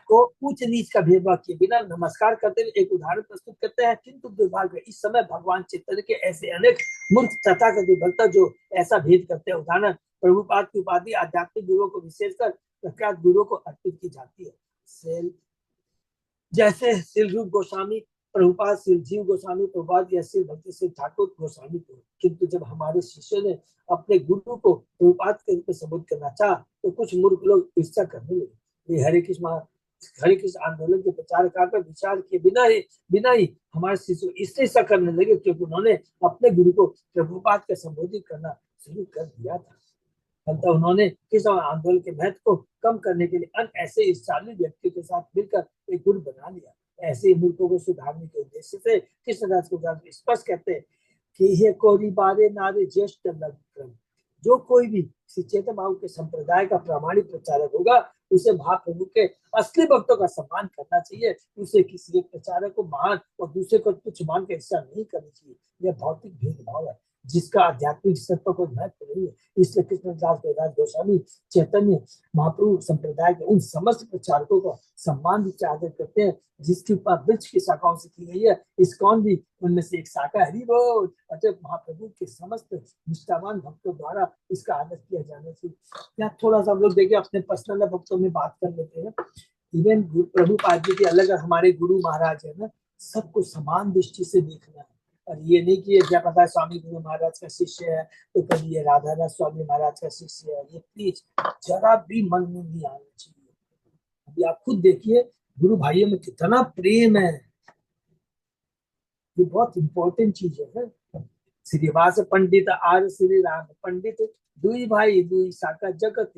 को उच्च नीच का भेदभाव किए बिना नमस्कार करते हुए एक उदाहरण प्रस्तुत करते हैं। किंतु दुर्भाग्य इस समय भगवान चैतन्य के ऐसे अनेक मूर्ख तथाकथित भक्त जो ऐसा भेद करते हैं। उदाहरण प्रभुपाद की उपाधि आध्यात्मिक गुरुओं को विशेषकर प्रख्यात गुरुओं को अर्पित की जाती है। जैसे श्री रूप गोस्वामी प्रभुपाद, श्री जीव गोस्वामी प्रभुपाद या श्री भक्ति श्री ठाकुर गोस्वामी को। किंतु जब हमारे शिष्यों ने अपने गुरु को प्रभुपाद के रूप में संबोधित करना चाहा तो कुछ मूर्ख लोग ईर्ष्या करने लगे। हरे कृष्ण आंदोलन के प्रचार कार्य पर विचार किए बिना ही हमारे शिष्य इसलिए ऐसा करने लगे क्योंकि उन्होंने अपने गुरु को प्रभुपाद का संबोधित करना शुरू कर दिया था। फलतः उन्होंने किस आंदोलन के महत्व को कम करने के लिए अन्य ऐसे ईर्ष्यालु व्यक्तियों के साथ मिलकर एक गुट बना लिया। ऐसे मूर्खों को सुधारने के उद्देश्य से कृष्णदास को स्पष्ट कहते हैं कि हे कोरी बारे नारे ज्येष्ठ लग्न, जो कोई भी श्री चैतन्य महाप्रभु के संप्रदाय का प्रामाणिक प्रचारक होगा उसे महाप्रभु के असली भक्तों का सम्मान करना चाहिए। उसे किसी एक प्रचारक को महान और दूसरे को तुच्छ मान के हिस्सा नहीं करना चाहिए। यह भौतिक भेदभाव है जिसका आध्यात्मिक स्तर पर कोई महत्व नहीं है। इसलिए कृष्णदास गोस्वामी चैतन्य महाप्रभु संप्रदाय के उन समस्त प्रचारकों को सम्मान भी आदर करते हैं जिसकी वृक्ष की शाखाओं से की गई है। इस्कॉन भी उनमें से एक शाखा हरि बोल। अतः महाप्रभु के समस्त निष्ठावान भक्तों द्वारा इसका आदर किया जाना चाहिए। यहाँ थोड़ा सा हम लोग देखिए अपने पर्सनल भक्तों में बात कर लेते हैं। इवन प्रभुपाद जी के अलग हमारे गुरु महाराज है ना, सबको समान दृष्टि से देखना है। और ये नहीं कि क्या पता है स्वामी गुरु महाराज का शिष्य है तो कभी ये राधानाथ स्वामी महाराज का शिष्य है, ये प्लीज जरा भी मन में नहीं आना चाहिए। अभी आप खुद देखिए गुरु भाइयों में कितना प्रेम है, ये बहुत इंपॉर्टेंट चीज है। श्रीवास पंडित आर श्री राम पंडित दुई भाई दुई शाखा जगत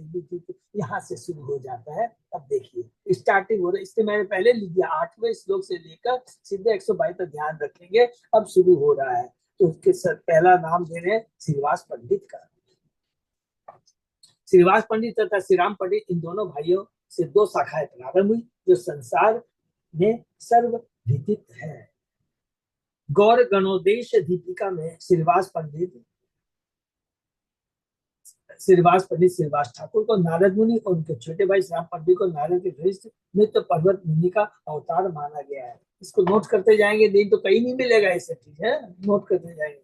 यहाँ से शुरू हो जाता है। अब देखिए स्टार्टिंग हो रहा है, इससे मैंने पहले लिख दिया 8वें श्लोक से लेकर सीधे 122 तक ध्यान रखेंगे। अब शुरू हो रहा है तो उसके पहला नाम दे रहे हैं श्रीवास पंडित का। श्रीवास पंडित तथा श्री राम पंडित इन दोनों भाइयों से दो शाखाएं प्रारंभ हुई जो संसार में सर्वविदित है। गौर गणोदेश दीपिका में श्रीवास पंडित श्रीवास ठाकुर को नारद मुनि और उनके छोटे भाई श्याम पंडित को नारद के घनिष्ठ नित्य पर्वत मुनि का अवतार माना गया है। इसको नोट करते जाएंगे, नहीं तो कहीं नहीं मिलेगा ऐसे चीज है, नोट करते जाएंगे।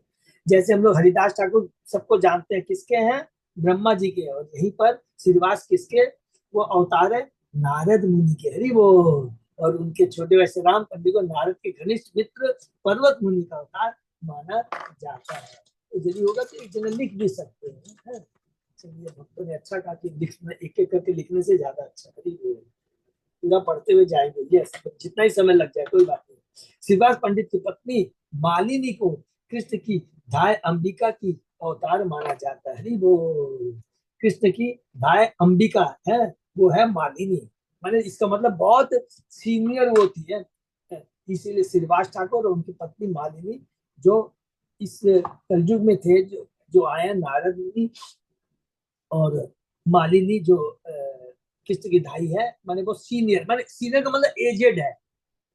जैसे हम लोग हरिदास ठाकुर सबको जानते हैं किसके हैं, ब्रह्मा जी के, और यहीं पर श्रीवास किसके, वो अवतार है नारद मुनि के। हरि बोल। और उनके छोटे भाई राम पंडित को नारद के घनिष्ठ मित्र पर्वत मुनि का अवतार माना जाता है। तो यदि होगा तो एक जगह लिख भी सकते हैं। चलिए भक्तों ने अच्छा कहा कि लिखना एक एक करके लिखने से ज्यादा अच्छा। पूरा पढ़ते हुए जाएंगे, ये जितना ही समय लग जाए कोई बात नहीं। श्रीवास पंडित की पत्नी मालिनी को कृष्ण की धाय अंबिका की अवतार माना जाता है। हरि बोल। कृष्ण की धाय अंबिका है वो है मालिनी, माने इसका मतलब बहुत सीनियर वो थी है, इसीलिए श्रीवास ठाकुर और उनकी पत्नी मालिनी जो इस कलयुग में थे, जो आए नारद मुनि और मालिनी जो कृष्ण की धाई है, माने वो सीनियर, माने सीनियर का मतलब एजेड है।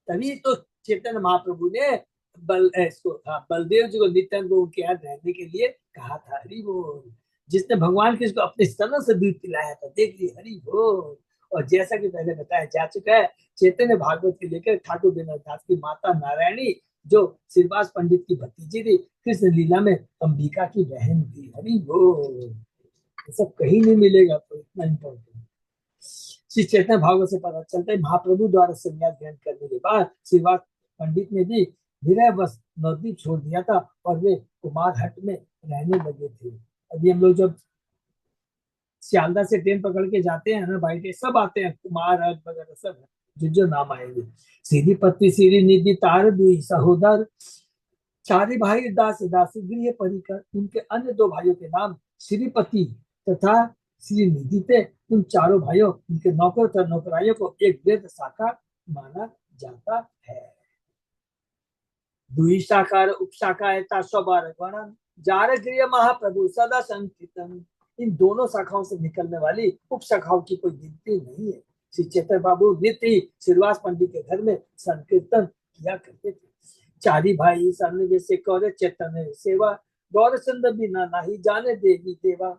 तभी तो चैतन्य महाप्रभु ने बलदेव जी को नित्यानंद को उनके यहाँ रहने के लिए कहा था। हरि बोल। जिसने भगवान कृष्ण को अपने स्तनों से दूध पिलाया था, देख लिए। हरि बोल। और जैसा कि पहले बताया जा चुका है, चैतन्य भागवत के लेकर ठाकुर विनोद दास की माता नारायणी जो श्रीवास पंडित की भतीजी थी, कृष्ण लीला में अंबिका की बहन थी। हरि बोल। सब कहीं नहीं मिलेगा, तो इतना इम्पोर्टेंट। श्री चैतन्य भागवत से पता चलता है महाप्रभु द्वारा संन्यास ग्रहण करने के बाद श्रीवास पंडित ने भी विनय बस नवद्वीप छोड़ दिया था और वे कुमार हट में रहने लगे थे। अभी हम लोग जब सियालदा से ट्रेन पकड़ के जाते हैं ना, बाई सब आते हैं कुमार हट वगैरह सब जो नाम आएंगे। सीधी पत्नी सीरी निधि तार दुई सहोदर चारे भाई दास दासी गृह परिकर। उनके अन्य दो भाइयों के नाम श्रीपति तथा श्री निधि पे उन चारों भाइयों, उनके नौकर तथा नौकराइयों को एक वेद शाखा माना जाता है। दुई शाखार उपशाखा है स्वबार वर्णन जार गृह महाप्रभु सदा संकीर्तन। इन दोनों शाखाओं से निकलने वाली उप शाखाओं की कोई गिनती नहीं है। श्री चेतन बाबू नित्य ही श्रीवास पंडित के घर में संकीर्तन किया करते थे। चारी भाई सामने से कौरे चैतन्य सेवा गौर चंद्र बिना नहीं जाने देवी देवा।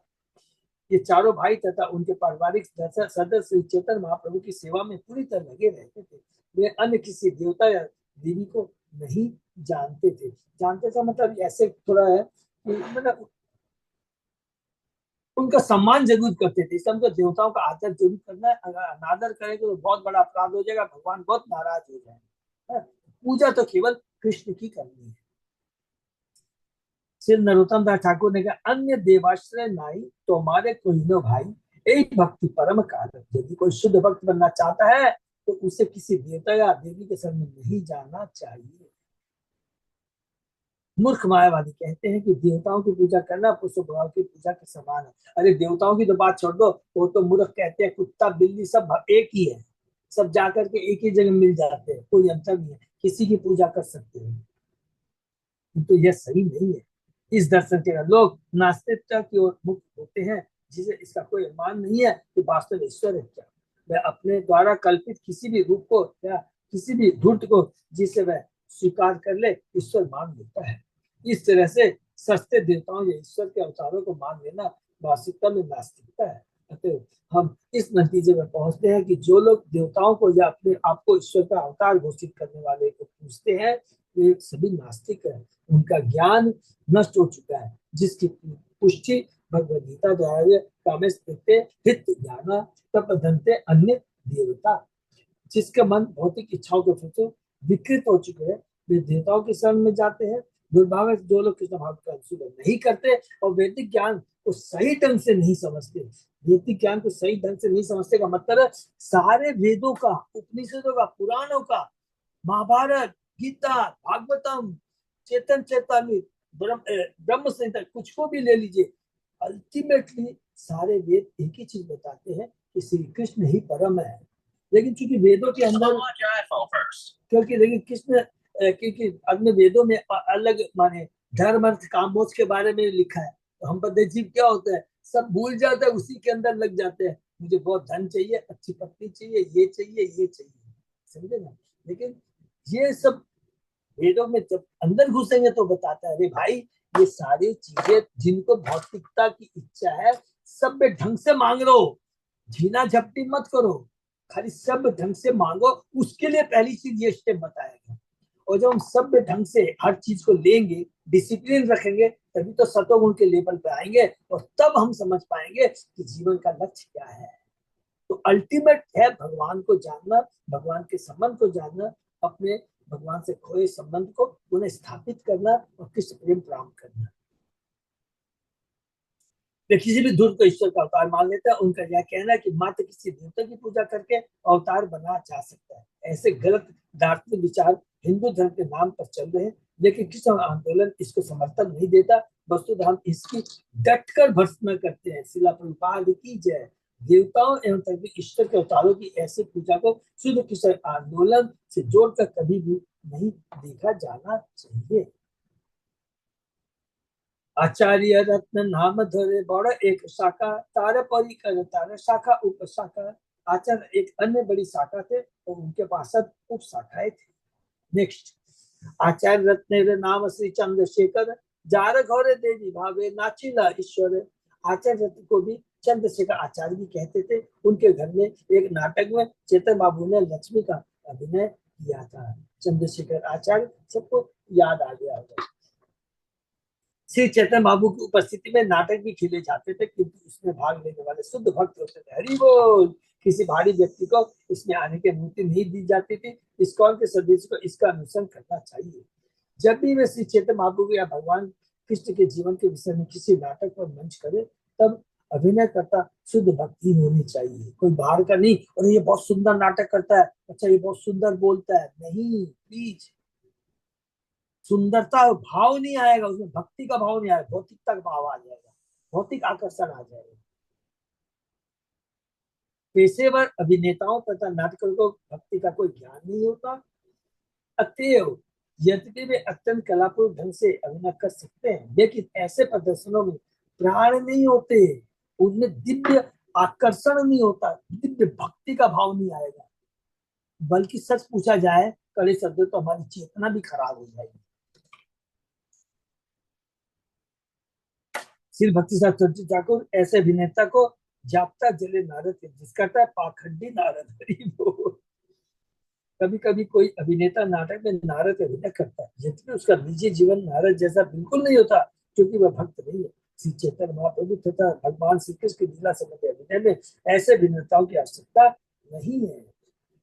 ये चारों भाई तथा उनके पारिवारिक सदस्य श्री चैतन्य महाप्रभु की सेवा में पूरी तरह लगे रहते थे। वे अन्य किसी देवता या देवी को नहीं जानते थे। जानते थे मतलब ऐसे थोड़ा है कि मतलब उनका सम्मान जरूर करते थे। इसलिए हमको देवताओं का आदर जरूर करना है। अगर अनादर करेंगे तो बहुत बड़ा अपराध हो जाएगा, भगवान बहुत नाराज हो जाएंगे। पूजा तो केवल कृष्ण की करनी है। श्री नरोत्तम दास ठाकुर ने कहा अन्य देवाश्रय नाई तो हमारे कोई नो भाई, एक भक्ति परम कारक। यदि कोई शुद्ध भक्त बनना चाहता है तो उसे किसी देवता या देवी के शरण में नहीं जाना चाहिए। मूर्ख मायावादी कहते हैं कि देवताओं की पूजा करना पुष्प भगवान की पूजा के समान है। अरे देवताओं की तो बात छोड़ दो, वो तो मूर्ख कहते हैं कुत्ता बिल्ली सब एक ही है, सब जाकर के एक ही जगह मिल जाते हैं, कोई अंतर नहीं है, किसी की पूजा कर सकते हैं। तो यह सही नहीं है। इस दर्शन के लोग नास्तिकता की ओर मुक्त होते हैं, जिसे इसका कोई अनुमान नहीं है कि वास्तव ईश्वर है क्या। वह अपने द्वारा कल्पित किसी भी रूप को या किसी भी धूर्त को जिसे वह स्वीकार कर ले ईश्वर मान लेता है। इस तरह से सस्ते देवताओं या ईश्वर के अवतारों को मान लेना वास्तविकता में नास्तिकता है। अतः हम इस नतीजे में पहुंचते हैं कि जो लोग देवताओं को या अपने आप को ईश्वर का अवतार घोषित करने वाले को पूछते हैं वे सभी नास्तिक है। उनका ज्ञान नष्ट हो चुका है, जिसकी पुष्टि भगवद गीता द्वारा कामेश हित ज्ञान तपधनते अन्य देवता। जिसके मन भौतिक इच्छाओं के प्रति विकृत हो चुके हैं वे देवताओं के शरण में जाते हैं। दुर्भाग्य से जो लोग कृष्ण भाव का अनुशीलन नहीं करते और वैदिक ज्ञान को सही ढंग से नहीं समझते, वैदिक ज्ञान को सही ढंग से नहीं समझते का मतलब सारे वेदों का, उपनिषदों का, पुराणों का, महाभारत, गीता, भागवतम, चेतन चेतावनी, ब्रह्म संहिता, कुछ को भी ले लीजिए, अल्टीमेटली सारे वेद एक ही चीज बताते हैं कि श्री कृष्ण ही परम है। लेकिन चूंकि वेदों के अंदर क्योंकि देखिए कृष्ण क्योंकि अन्य वेदों में अलग माने धर्म अर्थ काम मोक्ष के बारे में लिखा है, तो हम पता जीव क्या होता है सब भूल जाता है, उसी के अंदर लग जाते हैं। मुझे बहुत धन चाहिए, अच्छी पत्नी चाहिए, ये चाहिए, ये चाहिए, समझे ना। लेकिन ये सब वेदों में जब अंदर घुसेंगे तो बताता है अरे भाई ये सारी चीजें जिनको भौतिकता की इच्छा है सब में ढंग से मांग लो, झीना झपटी मत करो, खाली सब ढंग से मांगो। उसके लिए पहली चीज ये स्टेप बताएगा। और जब हम सब ढंग से हर चीज को लेंगे, डिसिप्लिन रखेंगे, तभी तो सतोगुण के लेवल पे आएंगे और तब हम समझ पाएंगे कि जीवन का लक्ष्य क्या है। तो अल्टीमेट है भगवान को जानना, भगवान के संबंध को जानना, अपने भगवान से खोए संबंध को उन्हें स्थापित करना और कृष्ण प्रेम प्राप्त करना। किसी भी धुर्त को ईश्वर का अवतार मान लेता है, उनका यह कहना है कि मात्र किसी देवता की पूजा करके अवतार बना जा सकता है। ऐसे गलत दार्शनिक विचार हिंदू धर्म के नाम पर चल रहे हैं, लेकिन कृष्ण आंदोलन इसको समर्थन नहीं देता। वस्तुतः हम इसकी डटकर भर्त्सना करते हैं। शिला प्रभुपाद की जय। देवताओं एवं ईश्वर के अवतारों की ऐसी पूजा को शुद्ध कृष्ण आंदोलन से जोड़कर कभी भी नहीं देखा जाना चाहिए। आचार्य रत्न नाम धरे बड़ एक शाखा तार परी कर तार शाखा उप शाखा। आचार्य एक अन्य बड़ी शाखा थे और उनके पास उप शाखाएं थी। नेक्स्ट, आचार्य रत्न नाम श्री चंद्रशेखर जार घोरे देवी भावे नाचिला ईश्वर। आचार्य रत्न को भी चंद्रशेखर आचार्य भी कहते थे। उनके घर में एक नाटक में चेतन बाबू ने लक्ष्मी का अभिनय किया था। चंद्रशेखर आचार्य सबको याद आ गया होगा। श्री चैतन्य बाबू की उपस्थिति में नाटक भी खेले जाते थे, किंतु इसमें भाग लेने वाले शुद्ध भक्त होते थे। हरि बोल। किसी भारी व्यक्ति को इसमें आने की अनुमति नहीं दी जाती थी। इस्कॉन के सदस्य को इसका अनुसरण करना चाहिए। जब भी वे श्री चैतन्य महाप्रभु या भगवान कृष्ण के जीवन के विषय में किसी नाटक पर मंच करे, तब अभिनय करता शुद्ध भक्ति होनी चाहिए, कोई बाहर का नहीं। और ये बहुत सुंदर नाटक करता है, अच्छा ये बहुत सुंदर बोलता है, नहीं, प्लीज। सुंदरता और भाव नहीं आएगा उसमें, भक्ति का भाव नहीं आएगा, भौतिकता का भाव आ जाएगा, भौतिक आकर्षण आ जाएगा। पेशेवर अभिनेताओं तथा नाटकों को भक्ति का कोई ज्ञान नहीं होता। अतएव यद्यपि वे अत्यंत कलापूर्ण ढंग से अभिनय कर सकते हैं, लेकिन ऐसे प्रदर्शनों में प्राण नहीं होते, उनमें दिव्य आकर्षण नहीं होता, दिव्य भक्ति का भाव नहीं आएगा। बल्कि सच पूछा जाए कड़े शब्दों तो हमारी चेतना भी खराब हो जाएगी। श्री भक्ति साहब चंद्र ठाकुर ऐसे अभिनेता को जापता जले नारद जिसका था पाखंडी नारद। हरि बोल। कभी कभी कोई अभिनेता नाटक में नारद का अभिनय करता है, यद्यपि उसका निजी जीवन नारद जैसा बिल्कुल नहीं होता, क्योंकि वह भक्त नहीं है। श्री चैतन्य महाप्रभु तथा भगवान श्री कृष्ण की लीला संबंधी अभिनय में ऐसे अभिनेताओं की आवश्यकता नहीं है।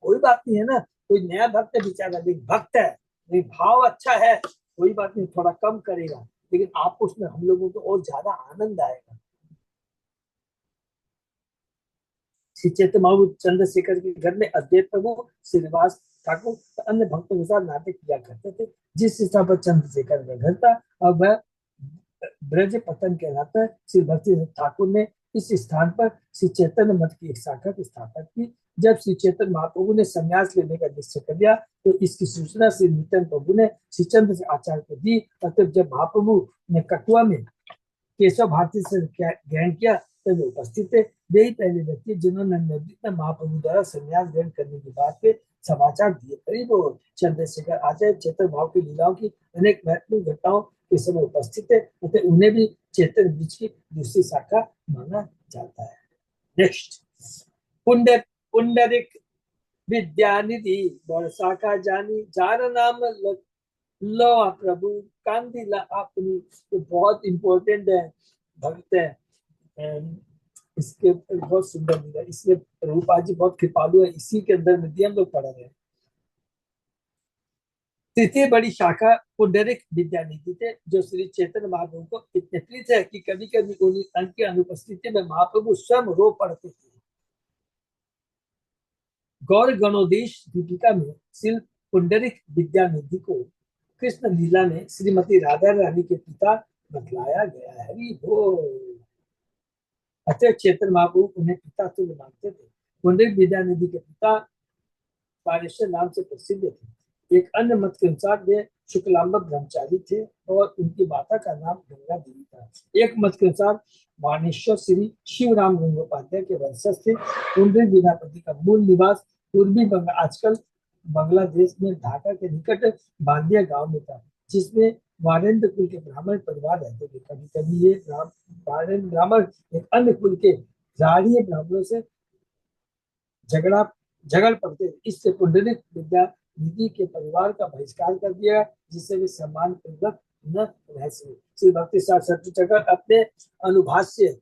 कोई बात नहीं है ना, कोई नया भक्त है बेचारा, लेकिन भक्त है, लेकिन भाव अच्छा है, कोई बात नहीं, थोड़ा कम करेगा, लेकिन आपको उसमें हम लोगों को और ज्यादा आनंद आएगा। श्री चैतन्य महाप्रभु चंद्रशेखर के घर में अद्वैत प्रभु श्रीनिवास ठाकुर अन्य भक्तों के साथ नाटक किया करते थे। जिस स्थान पर चंद्रशेखर का घर था अब वह ब्रज पतन कहलाता है। श्री भक्ति ठाकुर ने इस स्थान पर श्री चैतन्य मठ की एक शाखा की स्थापना की। जब श्री चैतन्य महाप्रभु ने संन्यास लेने का निश्चय कर लिया तो इसकी सूचना श्री नित्यानंद प्रभु ने श्री चंद्र आचार्य को दी। अतः जब महाप्रभु ने कटुआ में केशव भारती से ग्रहण किया तब उपस्थित थे। यही पहले व्यक्ति जिन्होंने नवदीप महाप्रभु द्वारा संन्यास ग्रहण करने की बात के समाचार दिए। करीब चंद्रशेखर आचार्य चैतन्य भाव की लीलाओं की अनेक महत्वपूर्ण घटनाओं के समय उपस्थित थे, तो उन्हें भी चैतन्य बीज की दूसरी शाखा माना जाता है। नेक्स्ट, पुंडरिक विद्यानिधि बड़ शाखा जानी जार नाम लो प्रभु कांदिला अपनी। तो बहुत इंपॉर्टेंट है, भक्त है, इसके बहुत सुंदर मिला, इसलिए रूपा जी बहुत कृपालु है, इसी के अंदर में हम लोग पढ़ रहे हैं। तृतीय बड़ी शाखा पुंडरिक विद्यानिधि थे, जो श्री चैतन्य महाप्रभु को इतने प्रिय थे कि कभी कभी उनकी अनुपस्थिति में महाप्रभु स्वयं रो पड़ते थे। गौर गणोदेश दीपिका में श्री पुंडरिक विद्यानिधि को कृष्ण लीला में श्रीमती राधा रानी के पिता बतलाया गया है। हरि बोल। अतः चैतन्य महाप्रभु उन्हें पिता तुल्य मानते थे। पुंडरिक विद्यानिधि के पिता बालेश्वर नाम से प्रसिद्ध थे। एक अन्य मत के अनुसार वे शुक्लांबर ब्रह्मचारी थे और उनकी माता का नाम गंगा देवी था। एक मत के अनुसार बाणेश्वर श्री शिवराम गंगोपाध्याय के वंशज थे। पुंडरिक विद्यापति का मूल निवास पूर्वी बंगाल, आजकल बांग्लादेश में ढाका के निकट बांदिया गांव में था, जिसमें वारेंद्र कुल के ब्राह्मण परिवार रहते थे। कभी कभी ये वारेंद्र ब्राह्मण एक अन्य कुल के राणीय ब्राह्मणों से झगड़ पड़ते थे। इससे पुंडरिक विद्यानिधि के परिवार का बहिष्कार कर दिया, जिससे वे सम्मान पूर्वक न रह सके। श्री भक्ति साहब अपने अनुभाष्य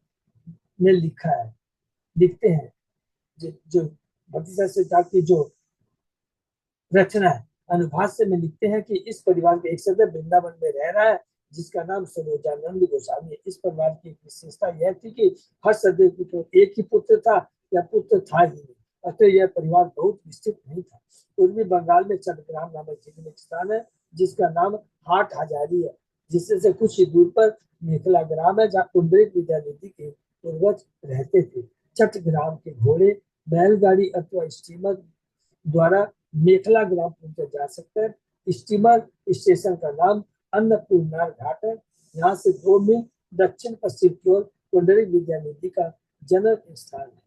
में लिखते हैं, जो भक्ति साहब की जो रचना है अनुभाष्य में लिखते हैं कि इस परिवार के एक सदस्य वृंदावन में रह रहा है, जिसका नाम सरोजानंद गोस्वामी है। इस परिवार की विशेषता यह थी कि हर सदस्य को एक ही पुत्र था या पुत्र था ही नहीं, अतः यह परिवार बहुत विस्तृत नहीं था। पूर्वी बंगाल में चटग्राम नामक जिले में स्थान है, जिसका नाम हाट हजारी है, जिससे कुछ ही दूर पर मेखला ग्राम है, जहाँ पुंडरिक विद्यानिधि के पूर्वज रहते थे। चटग्राम के घोड़े, बैलगाड़ी अथवा स्टीमर द्वारा मेखला ग्राम पहुंचा जा सकता है। स्टीमर स्टेशन का नाम अन्नपूर्णा घाट है। यहाँ से 2 मील दक्षिण पश्चिम की ओर पुंडरिक विद्यानिधि का जन्म स्थान है।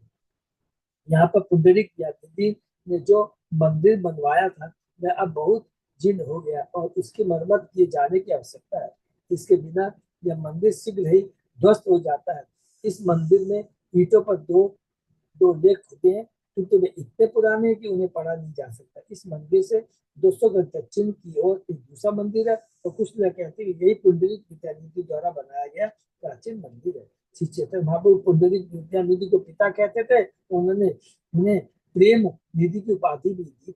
यहाँ पर पुंडरिक विद्यानिधि ने जो मंदिर बनवाया था वह अब बहुत जीर्ण हो गया और उसकी मरम्मत किए जाने की आवश्यकता है। इसके बिना यह मंदिर शीघ्र ही ध्वस्त हो जाता है। इस मंदिर में ईंटों पर दो लेख होते हैं, क्योंकि वे इतने पुराने हैं कि उन्हें पढ़ा नहीं जा सकता। इस मंदिर से 200 गज दक्षिण की ओर एक दूसरा मंदिर है और कुछ लोग कहते हैं कि यही पुंडरिक विद्यानिधि द्वारा बनाया गया प्राचीन मंदिर है। श्री चैतन्य महाप्रभु पुंडरिक विद्यानिधि को पिता कहते थे, उन्होंने उन्हें प्रेम निधि की उपाधि भी दी थी।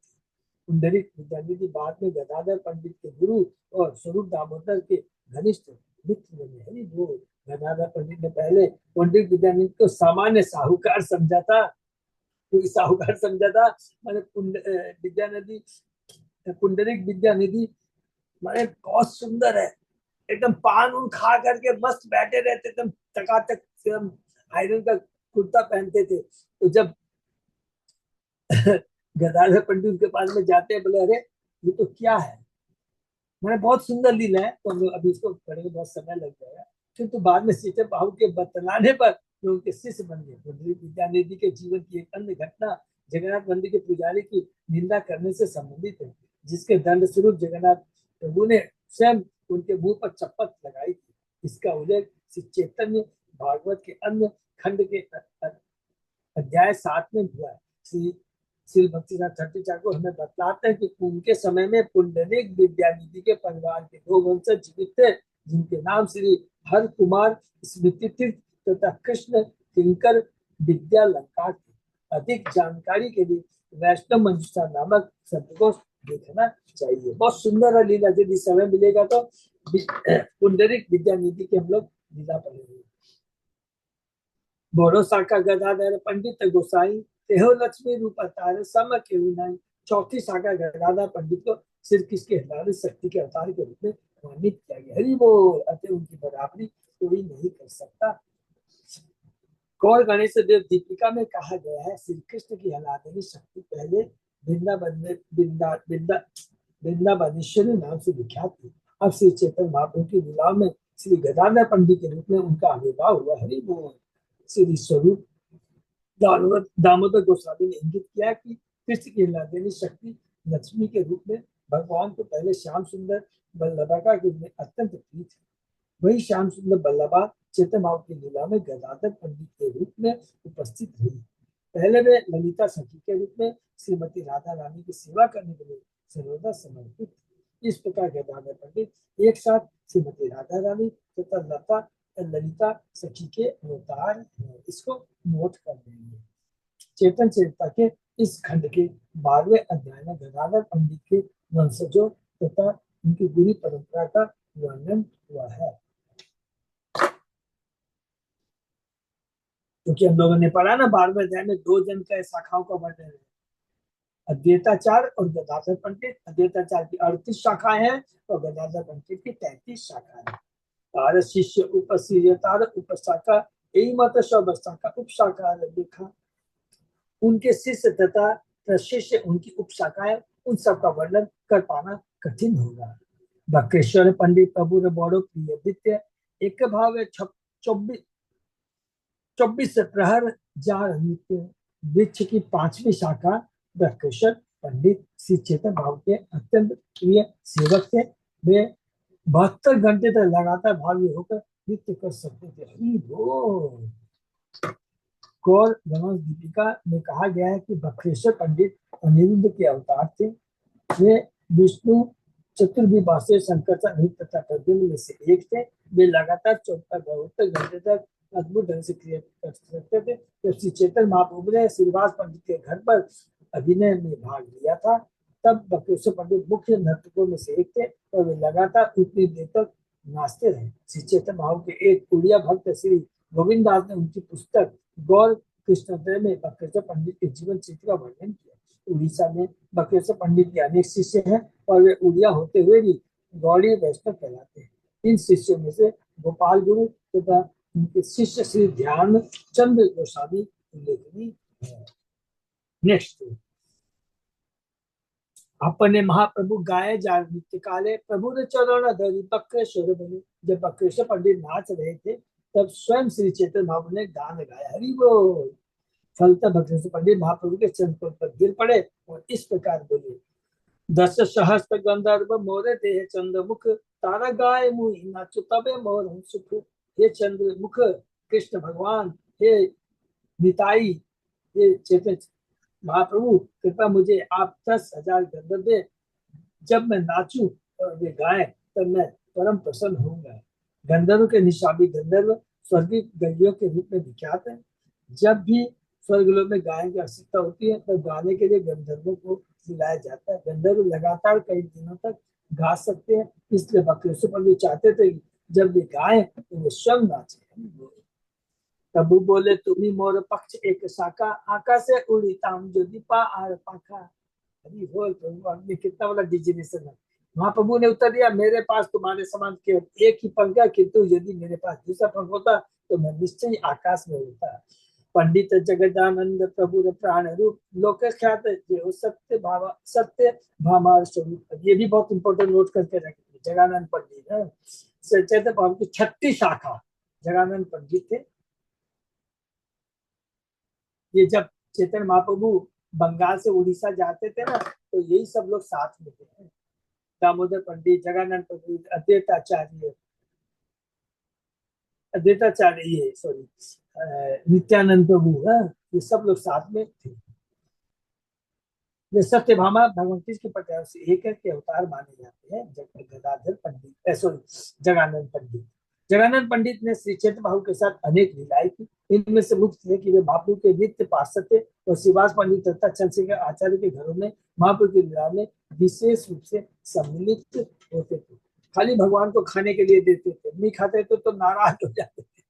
पुंडरिक विद्यानिधि बाद में गदाधर पंडित के गुरु और स्वरूप दामोदर के घनिष्ठ मित्र बने। हरि बोल। गदाधर पंडित ने पहले पुंडरिक विद्यानिधि को सामान्य साहूकार समझा था, साहूकार समझा था। मैंने पुंडरिक विद्यानिधि माने बहुत सुंदर है, एकदम पान उन खा करके मस्त बैठे रहते, एकदम टकाटक आयरन का कुर्ता पहनते थे। तो जब गदाधर पंडित के पास में जाते हैं, बोले अरे ये तो क्या है, मैंने बहुत सुंदर लीला है, तो हम लोग अभी इसको पढ़ेंगे, बहुत समय लग जाएगा। किंतु बाद में सीते बाबू के बतलाने पर वे उनके शिष्य बन गए। बुद्धि विद्यानिधि के जीवन की एक अन्य घटना जगन्नाथ मंदिर के पुजारी की निंदा करने से संबंधित है, जिसके दंड स्वरूप जगन्नाथ प्रभु ने स्वयं उनके मुंह पर चप्पल लगाई थी। इसका उल्लेख श्री चैतन्य भागवत के अन्य खंड के अध्याय 7 में हुआ है। श्री भक्तिनाथ ठाकुर को हमें बतलाते हैं कि उनके समय में पुंडरीक विद्यानिधि के परिवार के 2 वंशज जीवित थे, जिनके नाम श्री हर कुमार स्मृति तीर्थ तथा कृष्ण किंकर विद्यालंकार थे। अधिक जानकारी के लिए वैष्णव मंजुषा नामक शब्द को देखना चाहिए। बहुत सुंदर है लीला, यदि समय मिलेगा तो पुंडरीक विद्यानिधि के हम लोग लीला पढ़ेंगे। बोरो शाखा गदाधर पंडित गोसाई तेहो लक्ष्मी रूप अवतार सम केहू नहीं। चौथी शाखा गदाधर पंडित को श्री कृष्ण के हृदय शक्ति के अवतार के रूप में वर्णित किया गया। हरि बोल, अतः उनकी बराबरी कोई नहीं कर सकता। गौर गणेश देव दीपिका में कहा गया है, श्री कृष्ण की हलादेवी शक्ति पहले वृंदावनेश्वरी नाम से विख्यात थी। अब श्री चैतन्य महाप्रभु की लीलाओं में श्री गदाधर पंडित के रूप में उनका आविर्भाव हुआ। हरि बोल। श्री स्वरूप दामोदर गोस्वामी ने इंगित किया कि कृष्ण की हलादेवी शक्ति लक्ष्मी के रूप में भगवान को पहले श्याम सुंदर बल्लभा का रूप में अत्यंत प्रिय थी। वही श्याम सुंदर बल्लभा चैतन्य महाप्रभु की लीला में गदाधर पंडित के रूप में उपस्थित हुई। पहले वे ललिता सखी के रूप में श्रीमती राधा रानी की सेवा करने के लिए सर्वदा समर्पित। इस प्रकार गदाधर पंडित एक साथ श्रीमती राधा रानी तथा ललिता सखी के अवतार हैं। इसको नोट कर लेंगे। चेतन चरिता के इस खंड के 12वें अध्याय में गदाधर पंडित के वंशजों तथा उनकी गुरु परंपरा का वर्णन हुआ है। क्योंकि हम लोगों ने पढ़ा ना 12वें अध्याय में 2 जन का शाखाओं का वर्णन है, अद्वैताचार्य और गदाधर पंडित। अद्वैताचार्य की 38 शाखाएं हैं और गदाधर पंडित की 33 शाखाएं हैं। तार शिष्य उपशाखा यही मत सब शाखा उपशाखा लिखा। उनके शिष्य तथा शिष्य उनकी उपशाखाएं, उन सब का वर्णन कर पाना कठिन होगा। बक्रेश्वर पंडित प्रभु बड़ो प्रिय विद्य एक भाव 24 प्रहर जार नित्य। वृक्ष की 5वीं शाखा बक्रेश्वर पंडित श्री चैतन्य भाव के अत्यंत प्रिय सेवक थे। वे 72 घंटे तक लगातार भावी होकर नृत्य कर सकते थे। हरि बोल। गौर गणेश दीपिका में कहा गया है कि बक्रेश्वर पंडित अनिरुद्ध के अवतार थे। वे विष्णु चतुर्विभाषे शंकर तथा प्रद्युम्न में से एक थे। वे लगातार 72 घंटे तक अद्भुत ढंग से क्रिया कर सकते थे। जब श्री चैतन्य महाप्रभु ने श्रीवास पंडित के घर पर अभिनय में भाग लिया था, तब बक्रेश्वर पंडित मुख्य नर्तकों में से एक थे और वे लगातार उतनी देर तक नाचते रहे। श्री चैतन्य महाप्रभु के एक उड़िया भक्त श्री गोविंद दास ने उनकी पुस्तक गौर कृष्णोदय में बक्रेश्वर पंडित के जीवन चरित्र का वर्णन किया। उड़ीसा में बक्रेश्वर पंडित के अनेक शिष्य हैं और वे उड़िया होते हुए भी गौड़ीय वैष्णव कहलाते हैं। इन शिष्यों में से गोपाल गुरु तथा उनके शिष्य श्री ध्यान चंद्र गोस्वामी उल्लेखनीय है। नेक्स्ट, अपने महाप्रभु गाये जा नृत्य काले प्रभु ने चरण धरी बक्रेश्वर बने। जब बक्रेश्वर पंडित नाच रहे थे तब स्वयं श्री चैतन्य महाप्रभु ने गान गाया। हरि बोल। फलतः बक्रेश्वर पंडित महाप्रभु के चरण पर गिर पड़े और इस प्रकार बोले, 10 सहस्त्र गंधर्व मोरे देह चंद्रमुख तारा गाय मुहि नाचो तबे मोर सुख। हे चंद्रमुख कृष्ण भगवान, हे निताई, हे चैतन्य महाप्रभु, कृपा मुझे आप 10,000 गंधर्व दे। जब मैं नाचूं और वे गाएं तब मैं परम प्रसन्न होऊंगा। गंधर्व के निशाबी गंधर्व स्वर्गीय गैयों के रूप में विख्यात है। जब भी स्वर्गलोक में गाय की आवश्यकता होती है तब गाने के लिए गंधर्वों को बुलाया जाता है। गंधर्व लगातार कई दिनों तक गा सकते हैं, इसलिए बक्रेश्वर पंडित चाहते थे जब वे गाएं तो वे स्वयं नाचे। प्रभु बोले, तुम्ही मोर पक्ष एक शाखा आकाशे उड़ी ताम जो दीपा आर पाखा। अभी बोल प्रभु, आपने कितना बड़ा डिजिनेशन है। महाप्रभु ने उत्तर दिया, मेरे पास तुम्हारे समान केवल एक ही पंख है, किंतु यदि मेरे पास दूसरा पंख होता तो मैं निश्चय आकाश में उड़ता। पंडित जगदानंद प्रभु प्राण रूप लोक ख्यात जो सत्य भामार स्वरूप। ये भी बहुत इंपॉर्टेंट नोट करके रखिए। जगानंद पंडित है चैतन्य भाव की 36 शाखा जगानंद पंडित थे। ये जब चैतन्य महाप्रभु बंगाल से उड़ीसा जाते थे ना, तो यही सब लोग साथ में थे। दामोदर पंडित, जगानंद पंडित, अद्वैताचार्य सॉरी नित्यानंद प्रभु, ये सब लोग साथ में थे। वे सत्यभामा भगवान कृष्ण के प्रकार से एक के अवतार माने जाते हैं। गदाधर पंडित सॉरी जगानंद पंडित। जगानंद पंडित ने श्री चैतन्य महाप्रभु के साथ अनेक लीलाएं की। इनमें से मुख्य थे कि वे महाप्रभु के नित्य पार्षद थे और श्रीवास पंडित तथा चंद्रशेखर आचार्य के घरों में महाप्रभु की लीला में विशेष रूप से सम्मिलित होते थे। खाली भगवान को खाने के लिए देते थे, नहीं खाते तो नाराज हो जाते थे।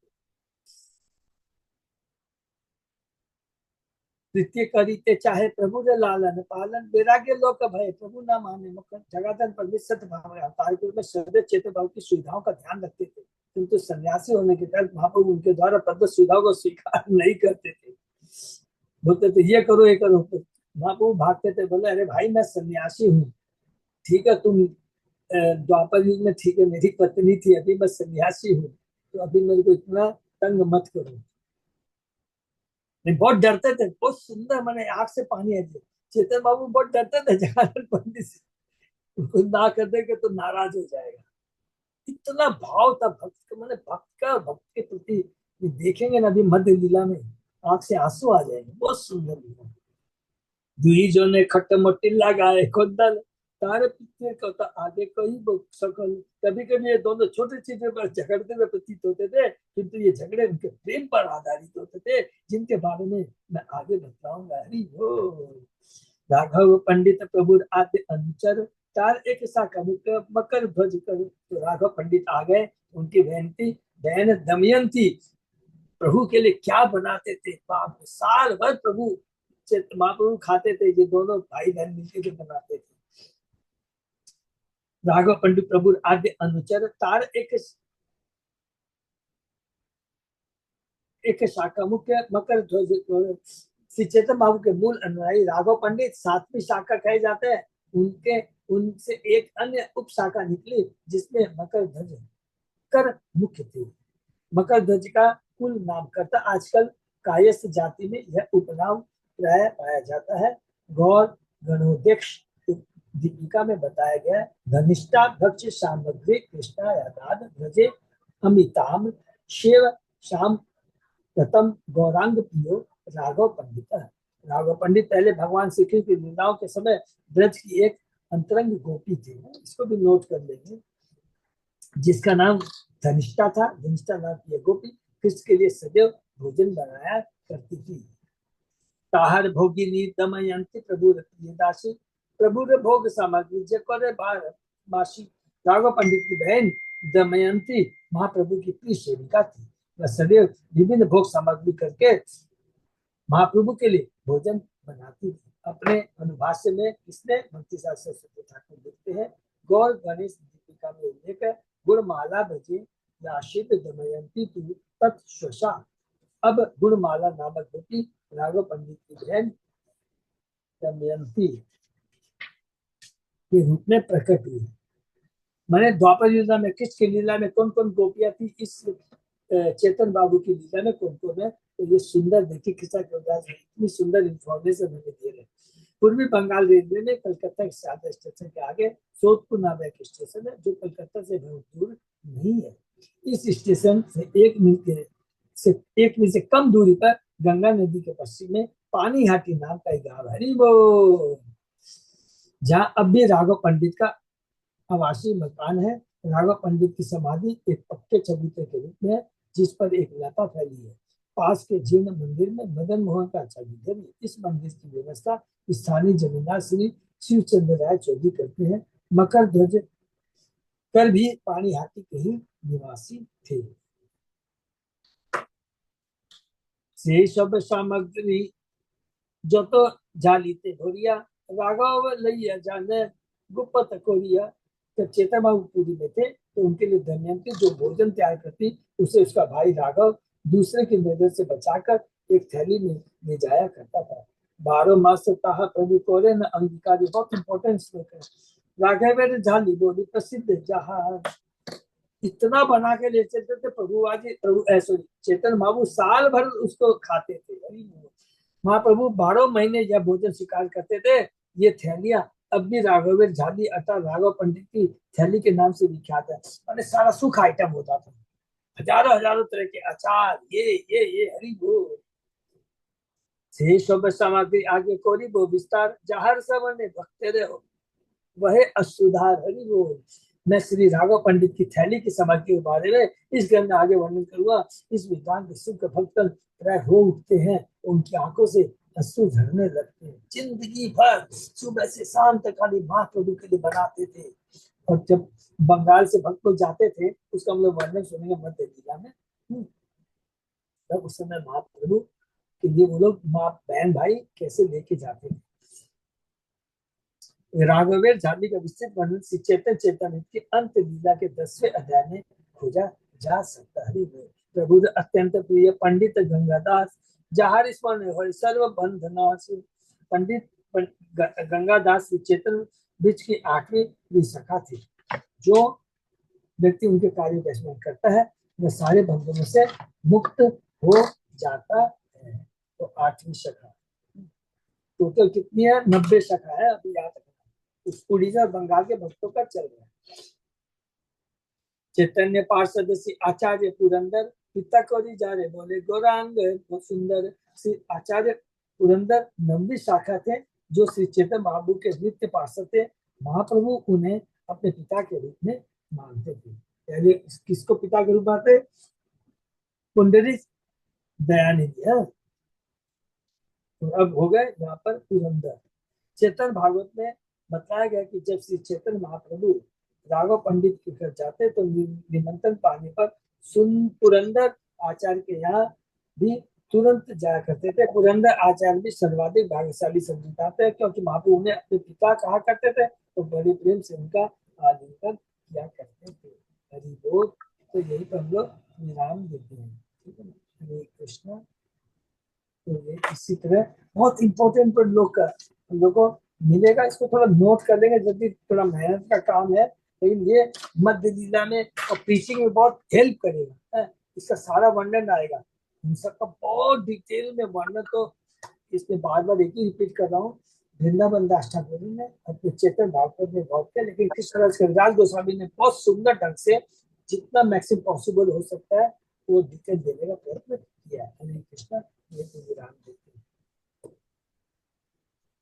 तृतीय करीते चाहे प्रभु रे लालन पालन वैराग्य लोक भय प्रभु ना माने। जगाधर पंडित सत्य भाव अवतार के रूप में सर्व चेतन भाव की सुविधाओं का ध्यान रखते थे, किंतु सन्यासी होने के कारण महाप्रभु उनके द्वारा प्रदत्त सुविधाओं को स्वीकार नहीं करते थे। बोलते थे ये करो ये करो, महाप्रभु भागते थे, बोले अरे भाई मैं सन्यासी हूँ, ठीक है तुम द्वापर युग में ठीक है मेरी पत्नी थी, अभी मैं सन्यासी हूँ, तो अभी मेरे को इतना तंग मत करो। बहुत डरते थे, बहुत सुंदर, मैंने आंख से पानी आ गया। चेतन बाबू बहुत डरते थे जगानंद पंडित से, ना कर देंगे तो नाराज हो जाएगा। इतना भाव था भक्त का, मैंने भक्त के प्रति देखेंगे ना अभी मध्य लीला में आंख से आंसू आ जाएंगे। बहुत सुंदर लीला। दुई जो ने खट्ट मोटी लगाए खुदल तारे पिछले कहता आगे कई सकल। कभी कभी ये दोनों छोटी चीजों पर झगड़ते हुए प्रतीत होते थे, किंतु ये झगड़े उनके प्रेम पर आधारित होते थे, जिनके बारे में मैं आगे बताऊंगा। हरि हो। राघव पंडित प्रभु आद्य अनुचर तार एक शाखा मकर ध्वज कर। तो राघव पंडित आ गए, उनकी बहन दमयंती प्रभु के लिए क्या बनाते थे। बाप साल भर प्रभु महाप्रभु खाते थे, ये दोनों भाई बहन मिलकर जो बनाते थे। राघव पंडित प्रभु आद्य अनुचर तार एक शाखा मुख्य मकर ध्वज। श्री चैतन्य महाप्रभु के मूल अनुयायी राघव पंडित 7वीं शाखा कहे जाते हैं। उनसे एक अन्य उप शाखा निकली जिसमें मकर ध्वज कर मुख्य थे। मकर ध्वज का कुल नामकर्ता आजकल कायस्थ जाति में यह उपनाम प्राय पाया जाता है। गौर गणोदेश दीपिका में बताया गया धनिष्ठा भक्ष सामग्री कृष्णा यादाद ध्वजे अमिताम शिव श्याम प्रथम गौरांग प्रियो राघव पंडित। राघव पंडित पहले भगवान श्री कृष्ण की लीलाओं के समय ब्रज की एक अंतरंग गोपी थी, इसको भी नोट कर लेंगे, जिसका नाम धनिष्ठा था। धनिष्ठा नाम की गोपी कृष्ण के लिए सदैव भोजन बनाया करती थी। ताहर भोगिनी दमयंती प्रभु दासी प्रभु रे भोग सामग्री जकोरे बासी। राघव पंडित की बहन दमयंती महाप्रभु की प्रिय सेविका थी। वह सदैव विभिन्न भोग सामग्री करके महाप्रभु के लिए भोजन बनाती थी। अपने अनुभाष्य में इसने भक्ति शास्त्र सरस्वती ठाकुर लिखते हैं, गौर गणेश दीपिका में उल्लेख है, गुणमाला भजे याशित दमयंती तू तत्स्वशा। अब गुणमाला नामक गोपी राघव पंडित की बहन दमयंती के रूप में प्रकट हुई। मैंने द्वापर लीला में कृष्ण की लीला में कौन कौन गोपियां थी, इस चेतन बाबू की लीला में कौन कौन है, तो ये सुंदर देखिए किस्सा इतनी सुंदर इंफॉर्मेशन हमें दे रहे। पूर्वी बंगाल रेलवे में कलकत्ता के साथ स्टेशन के आगे सोदपुर नाम एक स्टेशन है, जो कलकत्ता से बहुत दूर नहीं है। इस स्टेशन से एक मील से कम दूरी पर गंगा नदी के पश्चिम में पानीहाटी नाम का एक गाँव है, वो जहाँ अब भी राघव पंडित का आवासीय मकान है। राघव पंडित की समाधि एक पक्के चबूतरे के रूप में है, जिस पर एक लता फैली है। पास के जीर्ण मंदिर में मदन मोहन का चबूतरा। इस मंदिर की व्यवस्था स्थानीय जमींदार श्री शिवचंद्र राय चौधरी करते हैं। मकर ध्वज कर भी पानीहाटी के ही निवासी थे। से सब सामग्री जो तो जालीते भोरिया राघव लैया जाने गुप्त कोरिया। जब चेतन बाबू पूरी में थे तो उनके लिए दमयंती जो भोजन तैयार करती, उसे उसका भाई राघव दूसरे के नजर से बचाकर एक थैली में ले जाया करता था। 12 मास ताहा प्रभु कोरे न अंगीकारी, बहुत इंपॉर्टेंट श्लोक है। राघवेंद्र झाली बोली प्रसिद्ध जहां, इतना बना के ले चलते थे प्रभु। आज प्रभु सॉरी चेतन महाप्रभु साल भर उसको खाते थे। महाप्रभु 12 महीने यह भोजन स्वीकार करते थे। ये थैलियां अब भी राघवेंद्र झाली अर्थात राघव पंडित की थैली के नाम से विख्यात है। मैंने सारा सुख आइटम होता था, हजारों हजारों तरह के अचार, ये हरि बोल से सब सामग्री आगे कोरी वो विस्तार जहर सवने भक्ते रहो वह असुधार हरि बोल। मैं श्री राघव पंडित की थैली की सामग्री के बारे में इस ग्रंथ में आगे वर्णन करूंगा। इस विद्वान के सुख भक्तन प्राय हो उठते हैं, उनकी आंखों से अश्रु झरने लगते हैं। जिंदगी भर सुबह से शाम तक खाली महाप्रभु के लिए बनाते थे। और जब बंगाल से भक्त लोग जाते थे, उसका हम लोग वर्णन सुनेंगे मध्य जिला में। तब उस समय महाप्रभु के लिए वो लोग माँ बहन भाई कैसे लेके जाते थे। राघवेंद्र झाली का विस्तृत वर्णन श्री चैतन्य चेतन के अंत लीला के 10वें अध्याय में खोजा जा सकता है। प्रभु अत्यंत प्रिय पंडित गंगादास जहार स्मरण सर्व बंधनास। पंडित गंगादास श्री चेतन बीच की 8वीं सखा थी। जो व्यक्ति उनके कार्य का स्मरण करता है वह सारे बंधनों से मुक्त हो जाता है। तो 8वीं सखा टोटल कितनी है? 90 सखा है। अभी याद रखना, उस उड़ीसा बंगाल के भक्तों का चल रहा है। चैतन्य पार्षद श्री आचार्य पुरंदर पिता कोरी जा रहे बोले गौरांग बहुत सुंदर। श्री आचार्य पुरंदर 9वीं शाखा थे जो श्री चैतन्य महाप्रभु के नित्य पार्षद थे। महाप्रभु उन्हें अपने पिता के रूप में मानते थे। यानी किसको पिता के रूप में मानते? पुंडरी दयानिधि है। तो अब हो गए यहाँ पर पुरंदर। चेतन भागवत में बताया गया कि जब श्री चैतन्य महाप्रभु राघव पंडित के घर जाते तो निमंत्रण पाने पर सुन पुरंदर आचार्य के यहाँ भी तुरंत जाया करते थे। पुरंदर आचार्य भी सर्वाधिक भाग्यशाली समझाते हैं क्योंकि महाप्रभु उन्हें अपने पिता कहा करते थे तो बड़े प्रेम से उनका आलिंगन किया करते थे। हरि बोल। तो यही पर हम लोग विराम देते हैं। ठीक है, हरे कृष्णा। तो ये इसी तरह बहुत इंपॉर्टेंट पर लोग का हम लोग को मिलेगा। इसको थोड़ा नोट कर लेंगे, जल्दी थोड़ा मेहनत का काम है, लेकिन ये मध्य लीला में और प्रीचिंग में बहुत हेल्प करेगा है? इसका सारा वर्णन आएगा, इन सबका बहुत डिटेल में वर्णन। तो इसमें बार बार एक ही रिपीट कर रहा हूँ। वृंदावन दास ठाकुर ने अपने चेतन भागवत में बहुत किया, लेकिन कृष्णदास गोस्वामी ने बहुत सुंदर ढंग से जितना मैक्सिमम पॉसिबल हो सकता है वो डिटेल देने का प्रयत्न किया। हरे कृष्ण। ये तो विराम देते हैं।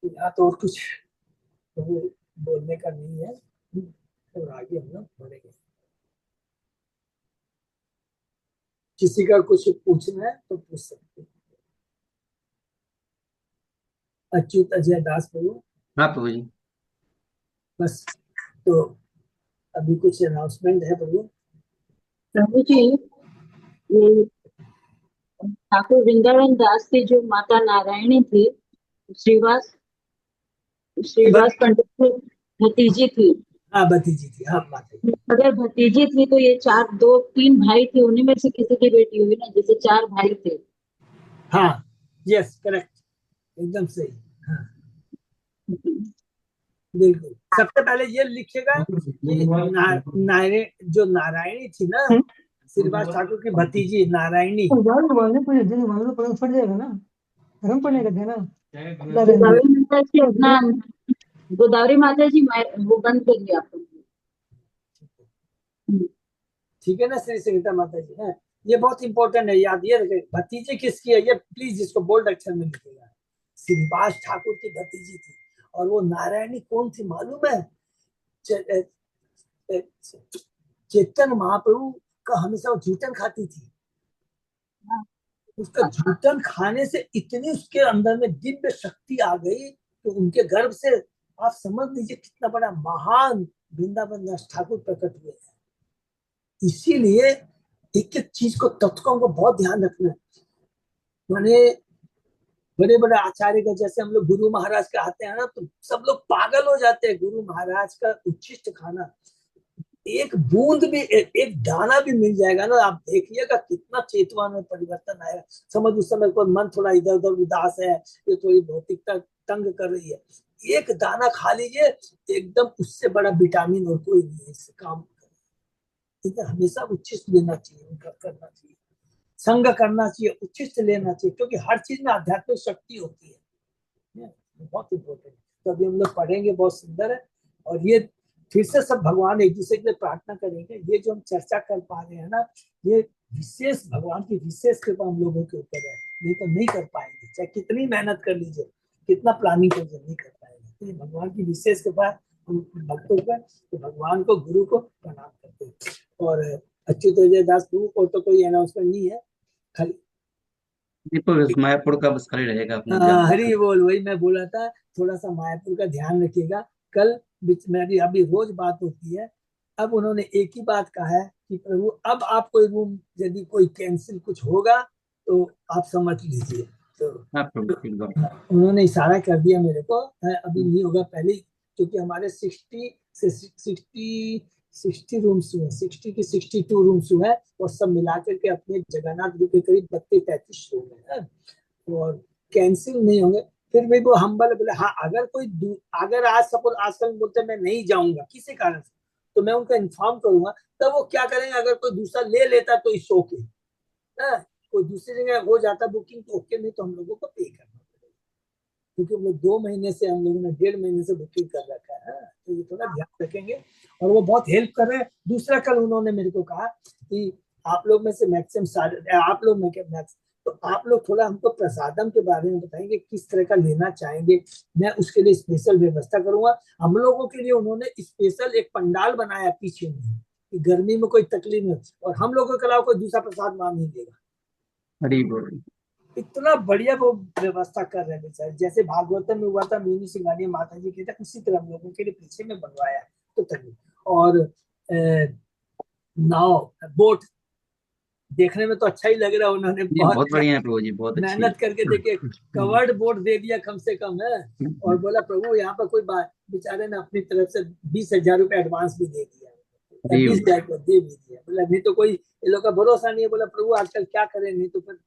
यहाँ तो और कुछ तो बोलने का नहीं है, और आगे हम लोग बढ़ेंगे। किसी का कुछ पूछना है तो पूछ सकते हैं। अच्युत अजय दास प्रभु। हाँ प्रभु जी। बस तो अभी कुछ अनाउंसमेंट है प्रभु? प्रभु जी, ये ठाकुर वृंदावन दास की जो माता नारायणी थी, श्रीवास पंडित की भतीजी थी। हाँ भतीजी थी। हाँ माता जी। अगर भतीजी थी तो ये 3 भाई थे, उन्हीं में से किसी की बेटी हुई ना, जैसे 4 भाई थे। हाँ यस करेक्ट, एकदम सही। हाँ बिल्कुल। सबसे पहले ये लिखिएगा कि जो नारायणी थी ना, श्रीवास ठाकुर की भतीजी नारायणी। फट जाएगा ना, गरम पड़ने का ना। गोदावरी माता जी वो बंद करिए आप। ठीक है ना श्री संगीता माता जी है। ये बहुत इंपॉर्टेंट है, याद ये रखें। भतीजी किसकी है ये प्लीज इसको बोल्ड अक्षर में लिखिएगा। श्रीवास ठाकुर की भतीजी थी। और वो नारायणी कौन थी मालूम है? चेतन महाप्रभु का हमेशा जूठन खाती थी। उसका जूठन खाने से इतनी उसके अंदर में दिव्य शक्ति आ गई तो उनके गर्भ से आप समझ लीजिए कितना बड़ा महान वृंदावन दास ठाकुर प्रकट हुए हैं। इसीलिए एक एक चीज को तत्वों को बहुत ध्यान रखना है। मैंने बड़े बड़े आचार्य का जैसे हम लोग गुरु महाराज का आते हैं ना तो सब लोग पागल हो जाते हैं। गुरु महाराज का उच्छिष्ट खाना एक बूंद भी एक दाना भी मिल जाएगा ना, आप देखिएगा कितना चेतवा में परिवर्तन आएगा। समझ उस समय कोई मन थोड़ा इधर उधर उदास है, ये थोड़ी भौतिकता तंग कर रही है, एक दाना खा लीजिए, एकदम उससे बड़ा विटामिन और कोई नहीं है इससे काम। इसलिए हमेशा उच्छिष्ट लेना चाहिए, उनका करना चाहिए, संग करना चाहिए, उच्छिष्ट लेना चाहिए, क्योंकि हर चीज में आध्यात्मिक शक्ति होती है, बहुत इंपॉर्टेंट। तो अभी हम लोग पढ़ेंगे, बहुत सुंदर है। और ये फिर से सब भगवान एक दूसरे के लिए प्रार्थना करेंगे। ये जो हम चर्चा कर पा रहे हैं ना, ये विशेष भगवान की विशेष कृपा हम लोगों के ऊपर है, नहीं तो नहीं कर पाएंगे, चाहे कितनी मेहनत कर लीजिए, कितना प्लानिंग कर लीजिए, नहीं कर पाएंगे। तो ये भगवान की विशेष कृपा हम भक्तों पर, तो भगवान को, गुरु को प्रणाम करते हैं। और अच्युत दास प्रभु और तो कोई अनाउंसमेंट नहीं है, खाली दीपक मायापुर का बस खाली रहेगा अपना जाना। हरी बोल। वही मैं बोला था, थोड़ा सा मायापुर का ध्यान रखिएगा। कल बीच में अभी रोज बात होती है, अब उन्होंने एक ही बात कहा है कि प्रभु अब आप कोई रूम यदि कोई कैंसिल कुछ होगा तो आप समझ लीजिए। तो हाँ प्रभु ठीक बात। उन्होंने इशारा कर दिया मेरे को, अभी नहीं होगा पहले, क्योंकि हमारे 60 रूम्स हुए, 60 की 62 रूम्स हुए, और सब मिला करके अपने जगन्नाथ जी के करीब 32-33 रूम है, और कैंसिल नहीं होंगे। फिर भी वो हम्बल बोले, हाँ अगर कोई अगर आज सपोज आजकल बोलते मैं नहीं जाऊंगा किसी कारण से, तो मैं उनको इन्फॉर्म करूंगा, तब वो क्या करेंगे, अगर कोई दूसरा ले लेता तो इट्स ओके, कोई दूसरी जगह हो जाता बुकिंग तो ओके, नहीं तो हम लोगों को पे करना पड़ेगा, क्योंकि हम लोग 2 महीने से, हम लोगों ने 1.5 महीने से बुकिंग कर रखा है, तो ये थोड़ा ध्यान रखेंगे। और वो बहुत हेल्प कर रहे हैं। दूसरा, कल उन्होंने मेरे को कहा कि आप लोग में से मैक्सिमम आप लोग में क्या, तो आप लोग थोड़ा हमको प्रसादम के बारे में बताएंगे, किस तरह का लेना चाहेंगे, मैं उसके लिए स्पेशल व्यवस्था करूंगा। हम लोगों के लिए उन्होंने स्पेशल एक पंडाल बनाया पीछे में, कि गर्मी में कोई तकलीफ नहीं, और हम लोगों के अलावा कोई दूसरा प्रसाद मान नहीं देगा। हरी बोल। इतना बढ़िया वो व्यवस्था कर रहे हैं बेचारे, जैसे भागवतम में हुआ था मीनू सिंघानिया माता जी के, उसी तरह हम लोगों के लिए पीछे में बनवाया है। तो तभी, और नाव बोट देखने में तो अच्छा ही लग रहा है, उन्होंने जी बहुत बढ़िया है प्रभु जी, बहुत अच्छी मेहनत करके देखिए, कवर्ड बोर्ड दे दिया कम से कम है, और बोला प्रभु यहाँ पर कोई बात, बेचारे ने अपनी तरफ से 20,000 रुपए एडवांस भी दे दिया, 20,000 को दे भी दिया। बोला नहीं तो कोई ये लोग का भरोसा नहीं है। बोला प्रभु आजकल क्या करें, नहीं तो फिर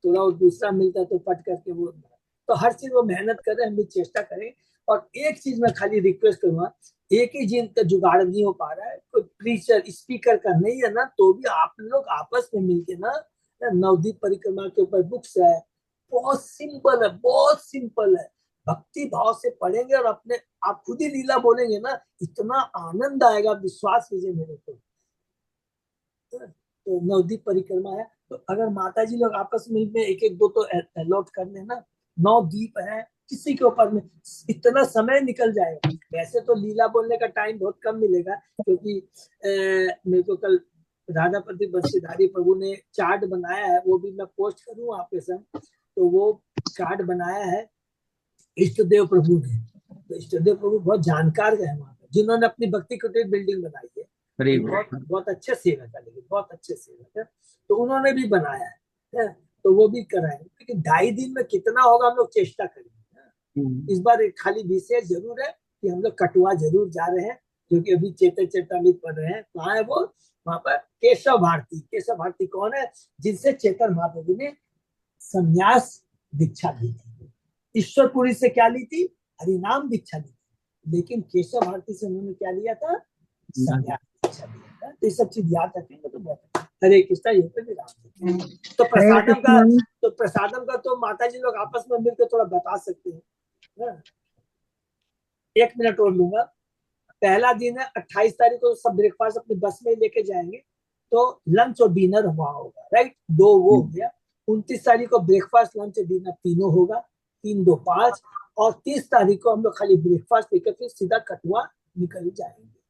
थोड़ा और दूसरा मिलता तो पट करके वो, तो हर चीज वो मेहनत कर रहे हैं, हम भी चेष्टा करें। और एक चीज मैं खाली रिक्वेस्ट करूंगा, एक ही जिन का जुगाड़ नहीं हो पा रहा है, कोई प्रीचर स्पीकर का नहीं है ना, तो भी आप लोग आपस में मिलके ना, नवदीप परिक्रमा के ऊपर बुक्स है, बहुत सिंपल है, बहुत सिंपल है, भक्ति भाव से पढ़ेंगे और अपने आप खुद ही लीला बोलेंगे ना, इतना आनंद आएगा, विश्वास कीजिए मेरे को। तो नवदीप परिक्रमा है, तो अगर माता जी लोग आपस में एक एक दो तो अलॉट कर लेना, 9 दीप है, किसी के ऊपर में इतना समय निकल जाएगा। वैसे तो लीला बोलने का टाइम बहुत कम मिलेगा, क्योंकि मेरे को कल राधापति बंशीधारी प्रभु ने चार्ट बनाया है, वो भी मैं पोस्ट करूँ आपके संग। तो वो चार्ट बनाया है इष्ट देव प्रभु ने, तो इष्ट देव प्रभु बहुत जानकार है वहाँ पे, जिन्होंने अपनी भक्ति कुटीर बिल्डिंग बनाई है, बहुत बहुत अच्छे सेवक है, लेकिन बहुत अच्छे सेवक है, तो उन्होंने भी बनाया है, तो वो भी कराएंगे। लेकिन 2.5 दिन में कितना होगा हम लोग चेष्टा करेंगे। इस बार एक खाली विशेष जरूर है कि हम लोग कटुआ जरूर जा रहे हैं, जो कि अभी चेतन चेतामित पढ़ रहे हैं। कहाँ है वो, वहां पर केशव भारती। केशव भारती कौन है, जिनसे चेतन महाप्रभु ने संन्यास दीक्षा ली थी। ईश्वरपुरी से क्या ली थी, हरिनाम दीक्षा ली थी, लेकिन केशव भारती से उन्होंने क्या लिया था, संन्यास दीक्षा लिया था। तो ये सब चीज याद रखेंगे तो बहुत। हरे कृष्णा, ये पे भी राम। तो प्रसादम का तो माता जी लोग आपस में मिलकर थोड़ा बता सकते हैं। 1 मिनट और लूंगा। पहला दिन है 28 तारीख को, सब ब्रेकफास्ट अपनी बस में लेके जाएंगे, तो लंच और डिनर वहां होगा, राइट, 2 वो हो गया। 29 तारीख को ब्रेकफास्ट लंच और डिनर तीनों होगा, 3, 2, 5। और 30 तारीख को हम लोग खाली ब्रेकफास्ट लेकर फिर सीधा कटुआ निकल जाएंगे,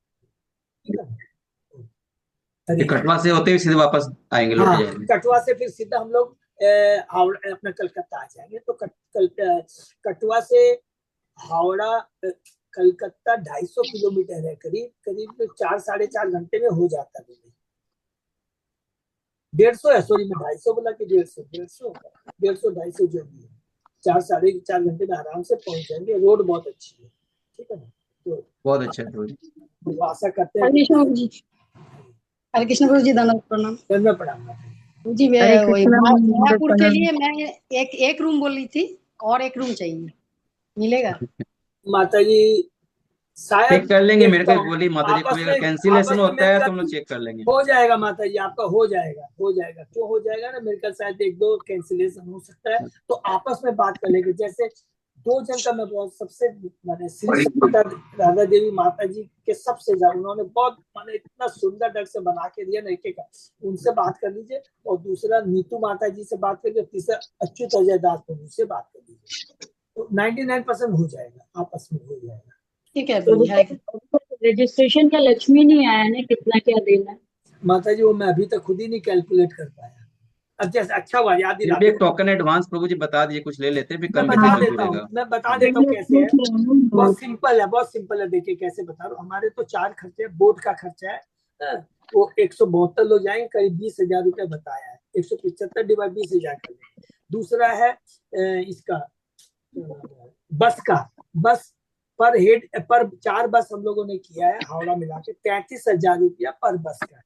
ठीक है। कटवा से होते हुए सीधे वापस आएंगे, लौट जाएंगे। कटुआ से फिर सीधा हम लोग हावड़ा अपना कलकत्ता आ जाएंगे। तो कटुआ से हावड़ा कलकत्ता 250 किलोमीटर है, करीब करीब 4-4.5 घंटे में हो जाता है। 150 है, सॉरी मैं 250 बोला कि 150 जो भी है, 4-4.5 घंटे में आराम से पहुंच जाएंगे। रोड बहुत अच्छी है, ठीक है ना। तो बहुत अच्छा है। तो आशा करते हैं हरे कृष्ण प्रभु जी। हरे कृष्ण प्रभु जी, धन्यवाद, प्रणाम धन्यवाद, प्रणाम माता जी। मैं हरे वही कृष्णा मायापुर के लिए मैं एक रूम बोली थी और एक रूम चाहिए, मिलेगा? जी। माता जी शायद चेक कर लेंगे, मेरे देखता को हूँ, बोली माता जी, आपस कोई अगर में कैंसिलेशन होता है मेरे तो हम लोग चेक कर लेंगे। हो जाएगा माता जी, आपका हो जाएगा क्यों हो जाएगा ना, मेरे ख्याल शायद 1-2 कैंसिलेशन हो सकता है, तो आपस में बात कर लेंगे। जैसे 2 जन का मैं बहुत सबसे माने श्री सीता राधा देवी माता जी के सबसे ज्यादा उन्होंने बहुत माने इतना सुंदर ढंग से बना के दिया ना, एक उनसे बात कर लीजिए, और दूसरा नीतू माता जी से बात कर लीजिए, तीसरा अच्युत अजय दास प्रभु से बात कर लीजिए, तो 99% हो जाएगा, आपस में हो जाएगा। ठीक है प्रभु जी, हरे कृष्ण। रजिस्ट्रेशन का लक्ष्मी नहीं आया ना, कितना क्या देना है? माता जी वो मैं अभी तक खुद ही नहीं कैलकुलेट कर पाया। अब जैसे अच्छा हुआ याद फिर भी दिलाते एक हो, टोकन एडवांस प्रभु जी बता दीजिए, कुछ ले लेते हैं, फिर मैं कम बता पैसे जो भी देता हूँ, रहेगा। मैं बता देता हूँ कैसे है। बहुत सिंपल है, देखिए कैसे बता रहा हूँ। हमारे तो 4 खर्चे, बोर्ड का खर्चा है, वो 172 लोग जाएंगे, करीब 20,000 रुपये बताया है, 175 डिवाइड 20,000 कर लें। दूसरा है इसका बस का, बस पर हेड पर 4 बस हम लोगों ने किया है हावड़ा मिला के, 33,000 रुपया पर बस का,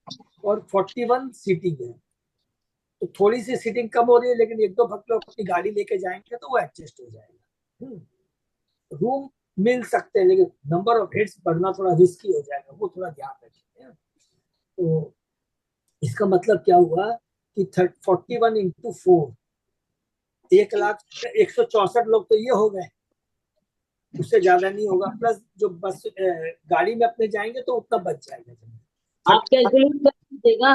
और 41 सीटिंग है, तो थोड़ी सी सीटिंग कम हो रही है, लेकिन 1-2 भक्त लोग अपनी गाड़ी लेके जाएंगे तो वो एडजस्ट हो जाएगा। रूम मिल सकते हैं, लेकिन नंबर ऑफ हेड्स बढ़ना थोड़ा रिस्की हो जाएगा, वो थोड़ा ध्यान रखिए। तो इसका मतलब क्या हुआ कि 41 इंटू 4, 1,64,000 लोग तो ये हो गए, उससे ज्यादा नहीं होगा, प्लस जो बस गाड़ी में अपने जाएंगे तो उतना बच जाएगा। आप कैलकुलेट कर दीजिएगा,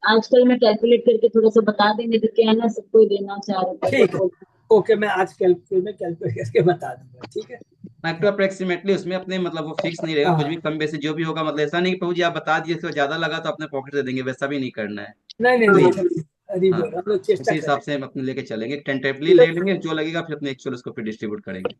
आजकल में कैलकुलेट करके थोड़ा सा बता देंगे, तो क्या है ना, सबको ही देना चाह रहे ठीक है, थे। ओके, मैं आज कैलकुलेट करके बता दूंगा, ठीक है। तो अप्रोक्सीमेटली उसमें अपने मतलब वो फिक्स नहीं रहेगा, कुछ भी कम बेसी जो भी होगा, मतलब ऐसा नहीं कि प्रभु जी आप बता दिए, इससे ज्यादा लगा तो अपने पॉकेट से देंगे, वैसा भी नहीं करना है। नहीं तो अरे हाँ, हम लोग चेष्टा उसी हिसाब करें। से हम अपने लेके चलेंगे, टेंटेटिवली ले लेंगे, जो लगेगा फिर अपने एक्चुअल उसको फिर डिस्ट्रीब्यूट करेंगे।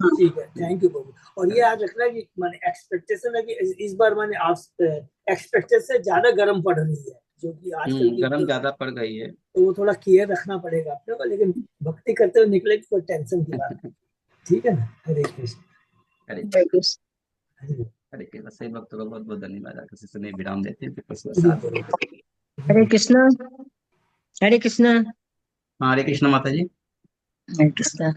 ठीक है, थैंक यू बाबू। और ये याद रखना कि माने एक्सपेक्टेशन है कि इस बार माने आप एक्सपेक्टेशन से ज्यादा गर्म पड़ रही है, जो कि आजकल की गर्म ज्यादा पड़ गई है। तो वो थोड़ा केयर रखना पड़ेगा अपने को, लेकिन भक्ति करते हुए निकले कोई टेंशन की बात नहीं। ठीक है ना, हरे कृष्ण। हरे हरे हरे कृष्ण। सही भक्तों का बहुत बहुत धन्यवाद, किसी से नहीं विराम देते हैं, फिर कुछ हरे साथ बोलो। हरे कृष्णा हरे कृष्णा हाँ, हरे कृष्ण माता जी। हरे कृष्णा।